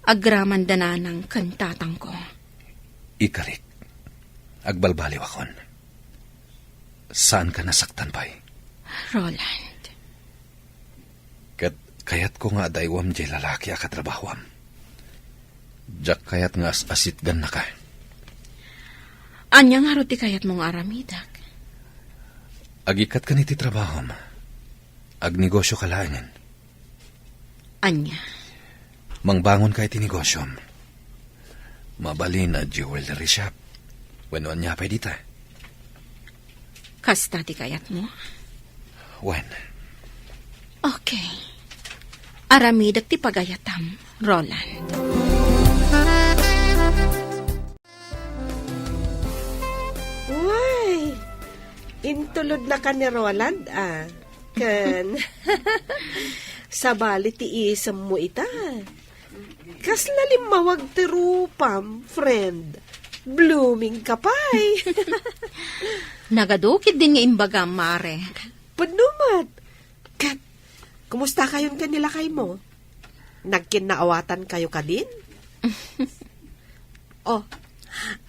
Agraman dananang kantatang ko. Ikarik, agbalbaliw akon. Saan ka nasaktan pa'y? Roland, Kayat ko nga daywam jay lalaki akatrabahwam. Jak kayat nga asitgan na ka. anya nga roti kayat mong aramidak. Agikat ka niti trabahom. Agnegosyo ka laangan. Anya, Mangbangon ka iti negosyom. Mabalin na jewelry shop. Wano niya pa dita. kasta ti kayat mo? Wen, Okay. Aramidak ti pagayatam, Roland. Uy, intulod na ka ni Roland, Kan, sabali ti isam mo ita. Kas lalimawag ti rupam, friend. Blooming ka pa'y. Nagadukit din nga imbagam, mare. Panumat. Kat, kumusta kayon kanila kay mo? Nagkinaawatan kayo ka din? Oh,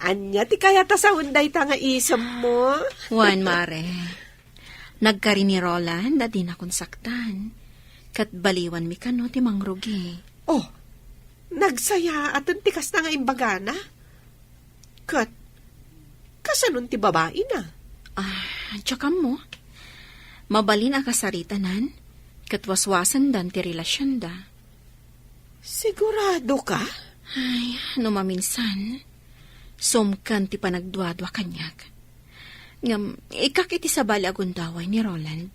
anya ti kaya ta sa hunday ta nga isam mo? Juan, mare. Nagkari ni Roland, di na konsaktan. Kat baliwan mi kano ti mangrugi. Oh, nagsaya at tikas na nga imbagana. Kat, kasanon ti babae na? Tsaka mo. Mabalin a kasaritanan, kat waswasan dan ti relasyon da. Sigurado ka? Ay, no maminsan, sumkan ti panagduadwa kanyak. Ngam, ikak iti sabali agundaway ni Roland,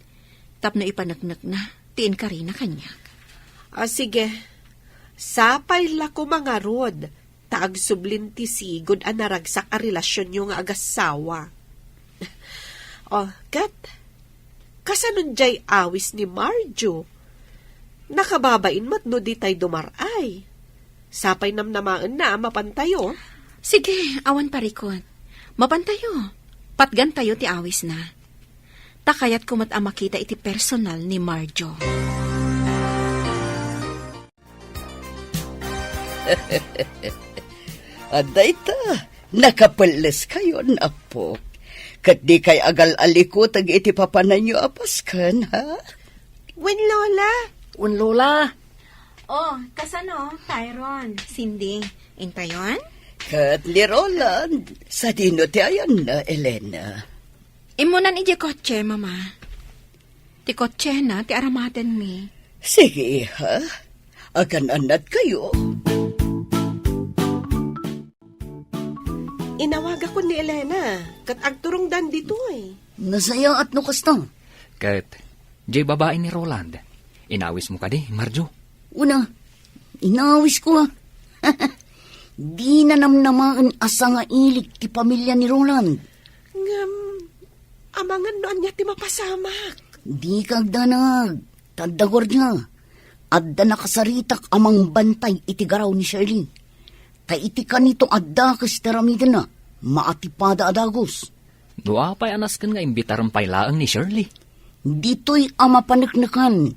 tapno ipanagnak na, tiin ka rin na kanyak. Sige, sapay la ko mga rod, taag sublin ti sigod a naragsak a relasyon nyo nga agasawa. Kat, kasanon jay awis ni Marjo? Nakababain mat no di tay dumaray. Sapay namnamaan na mapantayo. Sige, awan parikot. Mapantayo. Patgan tayo ti awis na. Takayat kumat ang makita iti personal ni Marjo. Aday ta, nakapalas kayo na po. Kat di kay agal-aliko tag iti papanan nyo apaskan, ha? Wen Lola, Un Lola, Oh, kasano, Tyron? Cindy, intayon? Kat ni Roland, sa dino ti ayan na, Elena. Imunan ije kotse, mama. Ti kotse na, ti aramaten mi. Sige, ha? Akan anad kayo. inawaga ko ni Elena, kat agturong dan dito eh. Nasaya at nukasta. Kat, jay babae ni Roland. Inawis mo ka di, Marjo. Una, inawis ko ha. Di na namnamaan asa nga ilik ti pamilya ni Roland. Ngam, amangan noan niya ti mapasamak. Di kagdanag, tadagor niya. Adda nakasaritak amang bantay iti garaw ni Shirley. Kay iti kanito adda kas taramidan na, maatipada adagos. Nuapay anas kan nga imbitaran paylaang ni Shirley. Dito'y ama paniknikan.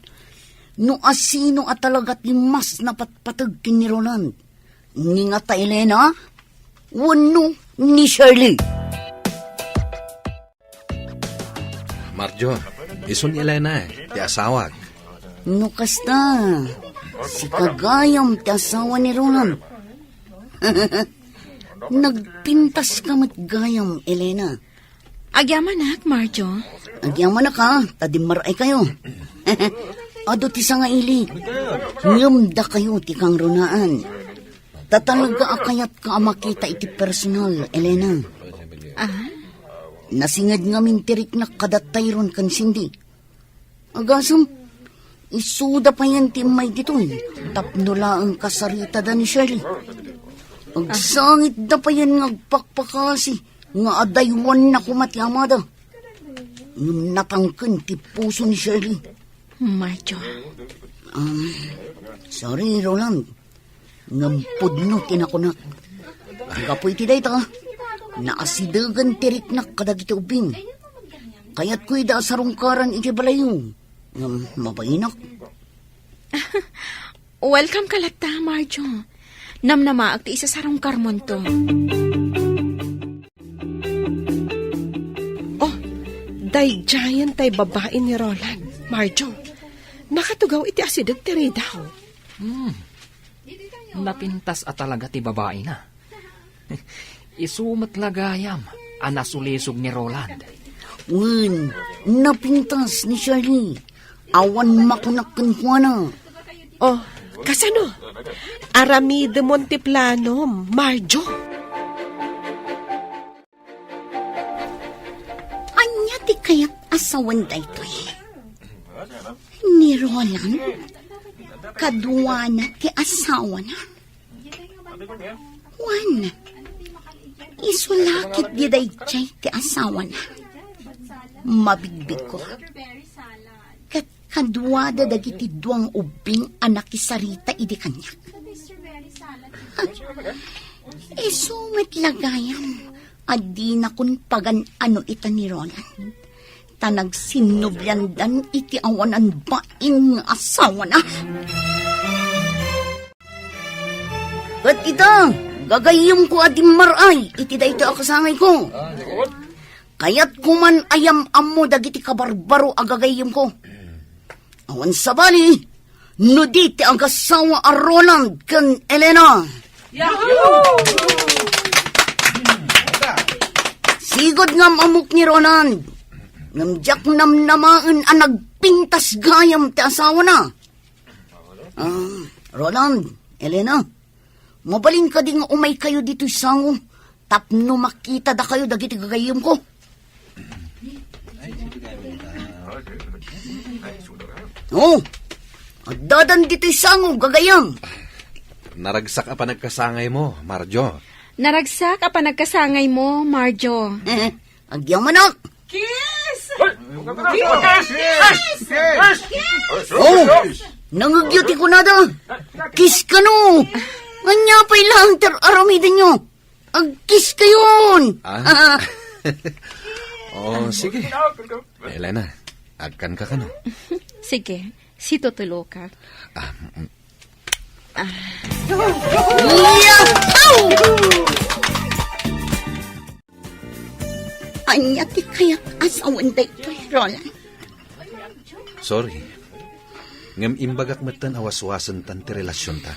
No asino at talagat yung mas napatpatag kin ni Roland. Ni nga ta Elena, wano ni Shirley. Marjo, ison ni Elena ti asawag. No kasta, si kagayam ti asawa ni Roland. Nagpintas ka matgayam, Elena. Agyaman Marjo. Agyaman na ka, tadimaray kayo. Ado ti nga ili. Ngumda kayo ti kang runaan. Tatalaga akayat ka makita iti personal, Elena. Nasingad nga mintirik na kadatayron kan Cindy. Agasam, isuda pa yan ti may ditoy. Tapnula ang kasarita da ni Shirley. Agsangit da pa yan ngagpakpakasi. Nga adaywan na kumati amada. Nung natangkan ti puso ni Shirley. Marjo. Sorry, Roland. Ngampod tinakunak. Gapoy ti day ta. Naasidagan tirik na kadagiti ubing. Kaya't ko'y da sarungkaran iti balayo. Mabainak. Welcome ka lata, Marjo. Namnamaag ti isa sarong karmon to. Day giant tay babae ni Roland, Marjo. Nakatugaw iti asidog tiri daw. Napintas at talaga ti babae na. Isumat lagayam, anasulisog ni Roland. Wen, napintas ni Shirley. Awan makunakan ko na. Oh, kasano? Arami de Monteplano, Marjo. Anya ti kaya't asawan da ito ni Roland. Kadwa na ti asawa na. Juan, isulakit di day chay ti asawa na. Mabigbig ko. Kat kadwa da dagiti duang ubing anak isarita idi kanyak. Isumit lagayam. Adi na kun pagan ano ita ni Roland. Tanag sinubyandan iti awanan baing asawa na. At ita, gagayim ko adim maray, iti da ito akasangay ko. Kaya't kuman ayam amo dagiti kabarbaro agagayim ko. Awan sabali, nuditi ang kasawa a Roland kan Elena. Sigod ngam amok ni Roland. Ngamjak namnamaan ang nagpintas gayam ti asawa na. Roland, Elena, mabaling ka di nga umay kayo dito'y sango. Tapno makita da kayo dagiti gagayim ko. Oh, dadan dito'y sango gagayam. Naragsak pa nagkasangay mo, Marjo. Naragsak apa nagkasangay mo, Marjo. Agyang manak. Oh, nangagyuti ko na da. Kiss ka no. Anya pa'y lang aramidin nyo. Ag-kiss kayon. Oh, sige. Elena, agkan ka no? Sige, si tutulo ka. Anya ti kaya't asawan da ito, Roland. Sorry. Ngam imbagak matan awaswasan tan ti relasyon ta.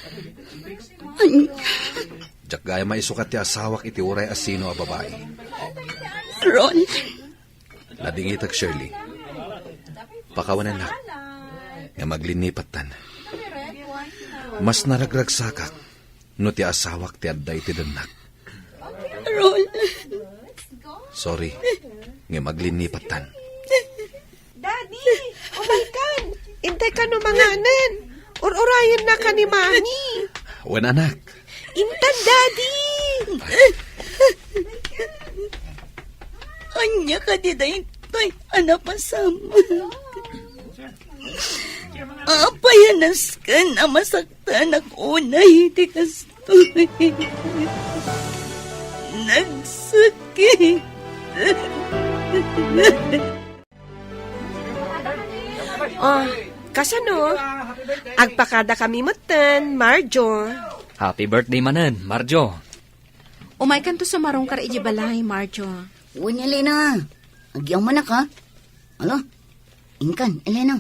Anya, Jak gaya maisukat ti asawak iti uray asino a babae. Roland. Lading itag Shirley. Pakawanan na. Nga maglinipat tan. Mas naragragsakak no ti asawak ti adday ti danak. Roland. Sorry. Nga maglinipat tan. Daddy, umaykan. Intay ka no manganan. Urayan na ka ni Mami. Wan anak. Intan, Daddy. Anya ka di da ito'y anapasama. Apayanas ka na masaktan ako na hindi kastoy. Nagsakit. Oh, kasano? Agpakada kami matan, Marjo. Happy birthday manen, Marjo. Umay kan to sa marong kar balay, Marjo. Uwan, Elena. Agyang manak ha. Alo? Inkan, Elena.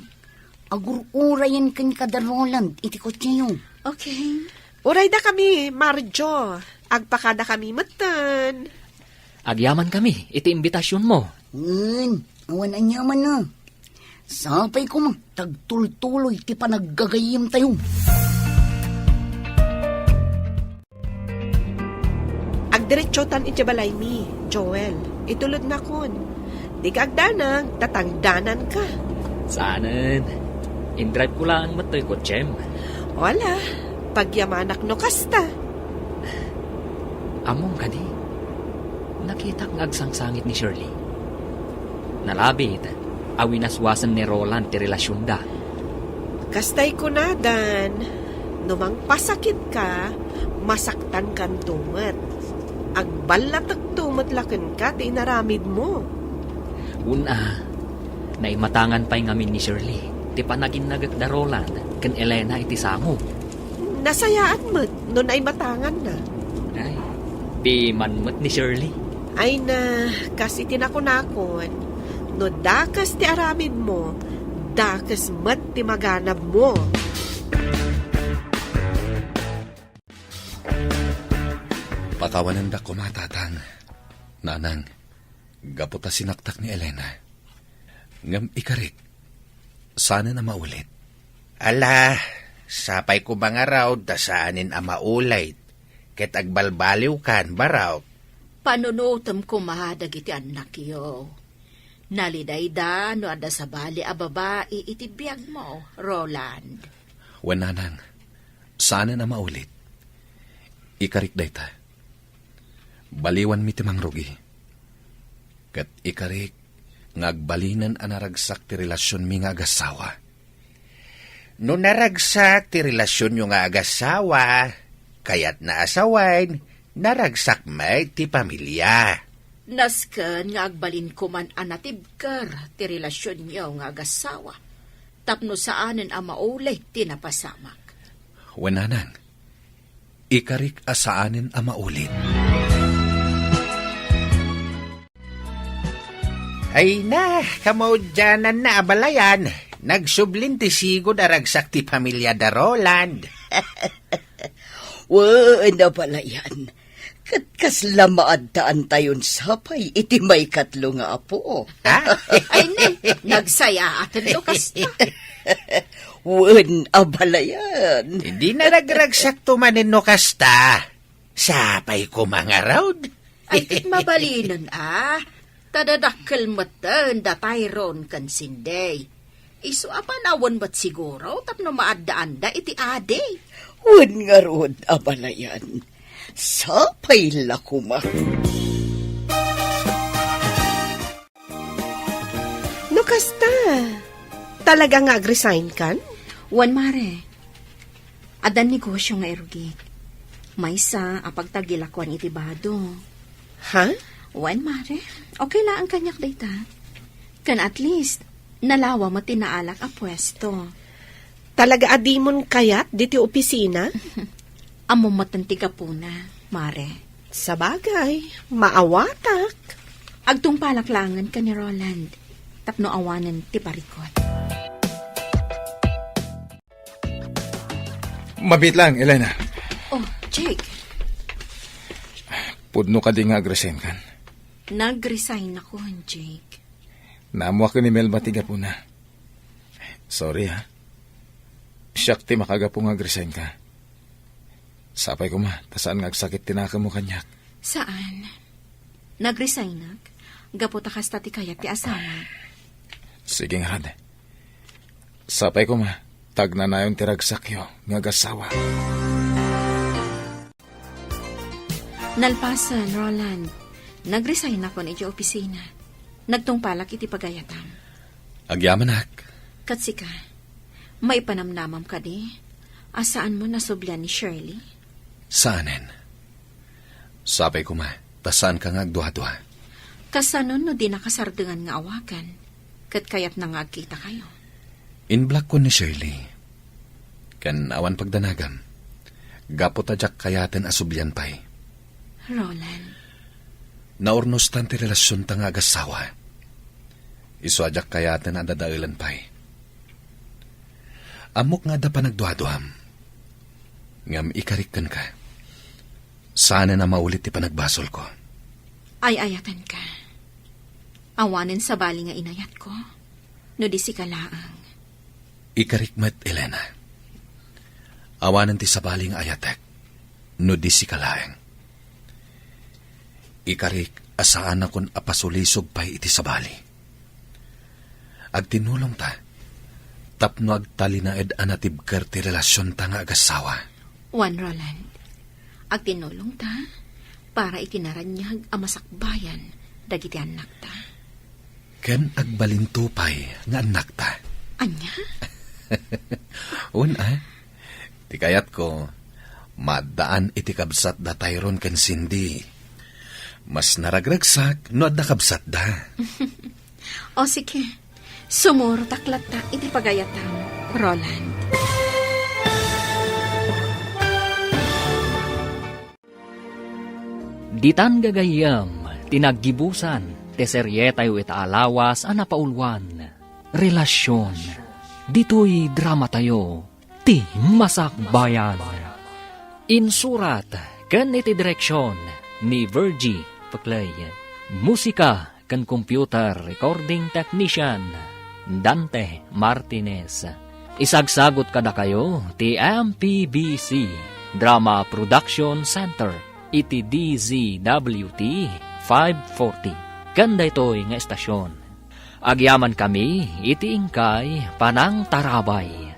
Agur-urayan kan kada Roland. Iti kotse yun. Okay. Uray da kami, Marjo. Agpakada kami matan. Agyaman kami, iti imbitasyon mo. Awan anyaman na. Sapay ko mang tagtul-tuloy ti panaggagayim tayo. Agdiretsotan iti balay mi, Joel. Itulod na kon. Di ka agdanag, tatangdanan ka. Saanan? Indrive ko lang matoy ko, Chem. Wala, pagyamanak no kasta. Among kadi, nakita ng agsangsangit ni Shirley. Nalabit, awinaswasan ni Roland ti relasyon da. Kastay ko na, Dan. Numang pasakit ka, masaktan kan tumat. Agbalatag tumat laken ka, ti inaramid mo. Una, naimatangan pa'y ngamin ni Shirley. Ti panaginagak da Roland, kan Elena iti sango. Nasayaan mo, nun ay matangan na. Ay, di manmot ni Shirley. Ay na, kasi tinakunakon, No dakas ti aramid mo, dakas mat ti maganab mo. Pakawanan da ko matatang. Nanang, gaputa sinaktak ni Elena. Ngam ikarik, sana na maulit. Ala, sapay ko mga raw, dasaanin ang maulay. Ket agbalbaliw kan, baraw. Panunutom ko mahadag iti anak yo. Nalidayda no ada sa bali a babae iti biyag mo, Roland. Wananang, sana na maulit. Ikarik dayta. Baliwan mi timang rugi. Kat ikarik, ngagbalinan anaragsak ti relasyon mi nga agasawa. No naragsak ti relasyon yung nga agasawa, kayat naasawain, naragsak may ti pamilya. Nasken nga agbalin ko man anatibker ti relasyon niyo nga agasawa. Tapno saanen ang maulay tinapasamak. Wananang, ikarik asaanin ang maulit. Ay na, kamaudyanan na abalayan. Nagsublin ti sigo daragsak ti pamilya da Roland. Wala pala yan. Katkas lamaad taan tayon sapay, iti may katlo nga apo. Ay ne, nagsaya atin lukas na. Wan abala yan. Hindi na nagragsak tumanin no kasta. Sapay ko mga raud. Ay tit mabalinan Tadadakkel matan da Tyrone kan sinday. Isu apanawan ba't siguro tapno maadaan da iti ade. Wan nga rod abala yan. Sapay lakuma. No kasta, talaga nga ag-resign kan? Wan mare, adan negosyo nga erugit. Maysa apagtagilakwan iti bado. Ha? Wan mare, okay lang ang kanyak data. Kan at least, nalawa mo tinaalak a pwesto. Talaga adimon kayat diti opisina? Amo matantiga po na, mare. Sa bagay, maawatak. Agtong palaklangan ka ni Roland. Tapno awanan ti parikot. Mabit lang, Elena. Oh, Jake, Pudno ka di nga agresin kan. nag-resign ako, Jake. Naamuha ko ni Melba tiga po na. Sorry ha. Siyak ti makaga po nga agresin ka. Sapay ko ma, tasaan nga agsakit tinaka mo kanyak. Saan? Nag-resign nag? Gaputa kasta ti kayat ti asawa. Sige nga rad. Sapay ko ma, tag na nayon ti ragsakyo nga gasawa. Nalpasan, Roland. Nag-resign ako na iti opisina. Nagtungpalak iti pagayatam. Agyamanak. Katsika, may panamnamam ka di? Asaan mo nasublan ni Shirley? Saanin? Sapay ko ma, tasaan ka nga agduha-duha. Kasanon no di nakasardengan nga awagan. Kat kayat na nga agkita kayo. Inblock ko ni Shirley. Kan awan pagdanagam. Gapot ajak kayaten asublyan pay. Roland, Naurnos tanti relasyon ta nga agasawa. Isu ajak kayaten adadailan pay. Amok nga da pa nagduha-duham. Ngam ikarikan ka. Sana na maulit ti panagbasol ko. ay ayatan ka. Awanin sa bali nga inayat ko. No di si kalaang. Ikarikmat, Elena. Awanan ti sabali nga ayatek. No di si kalaeng. Ikarik asaan akon apasulisog pay iti sabali. Agtinulong ta. Tapno agtalinaed anatibker ti relasyon ta nga agasawa. Juan Roland, agtinulong ta para itinaranyag ang masakbayan dagiti anak ta. Ken agbalintupay nga anak ta. Anya? Una, ti kayat ko, madaan iti kabsat da Tyrone ken Cindy. Mas naragragsak no adda kabsat da. O sige, sumuro taklat ta iti pagayatam, Roland. Ditan gagayam, tinaggibusan, ti serye tayo itaalawas a napaulwan. Relasyon. Dito'y drama tayo. Ti Masakbayan. Insurat kan iti direksyon ni Virgie Paclay. Musika kan computer recording technician Dante Martinez. Isagsagot kada kayo ti MPBC Drama Production Center iti DZWT 540. Kanda ito'y nga estasyon. Agyaman kami iti ingkay Panang Tarabay.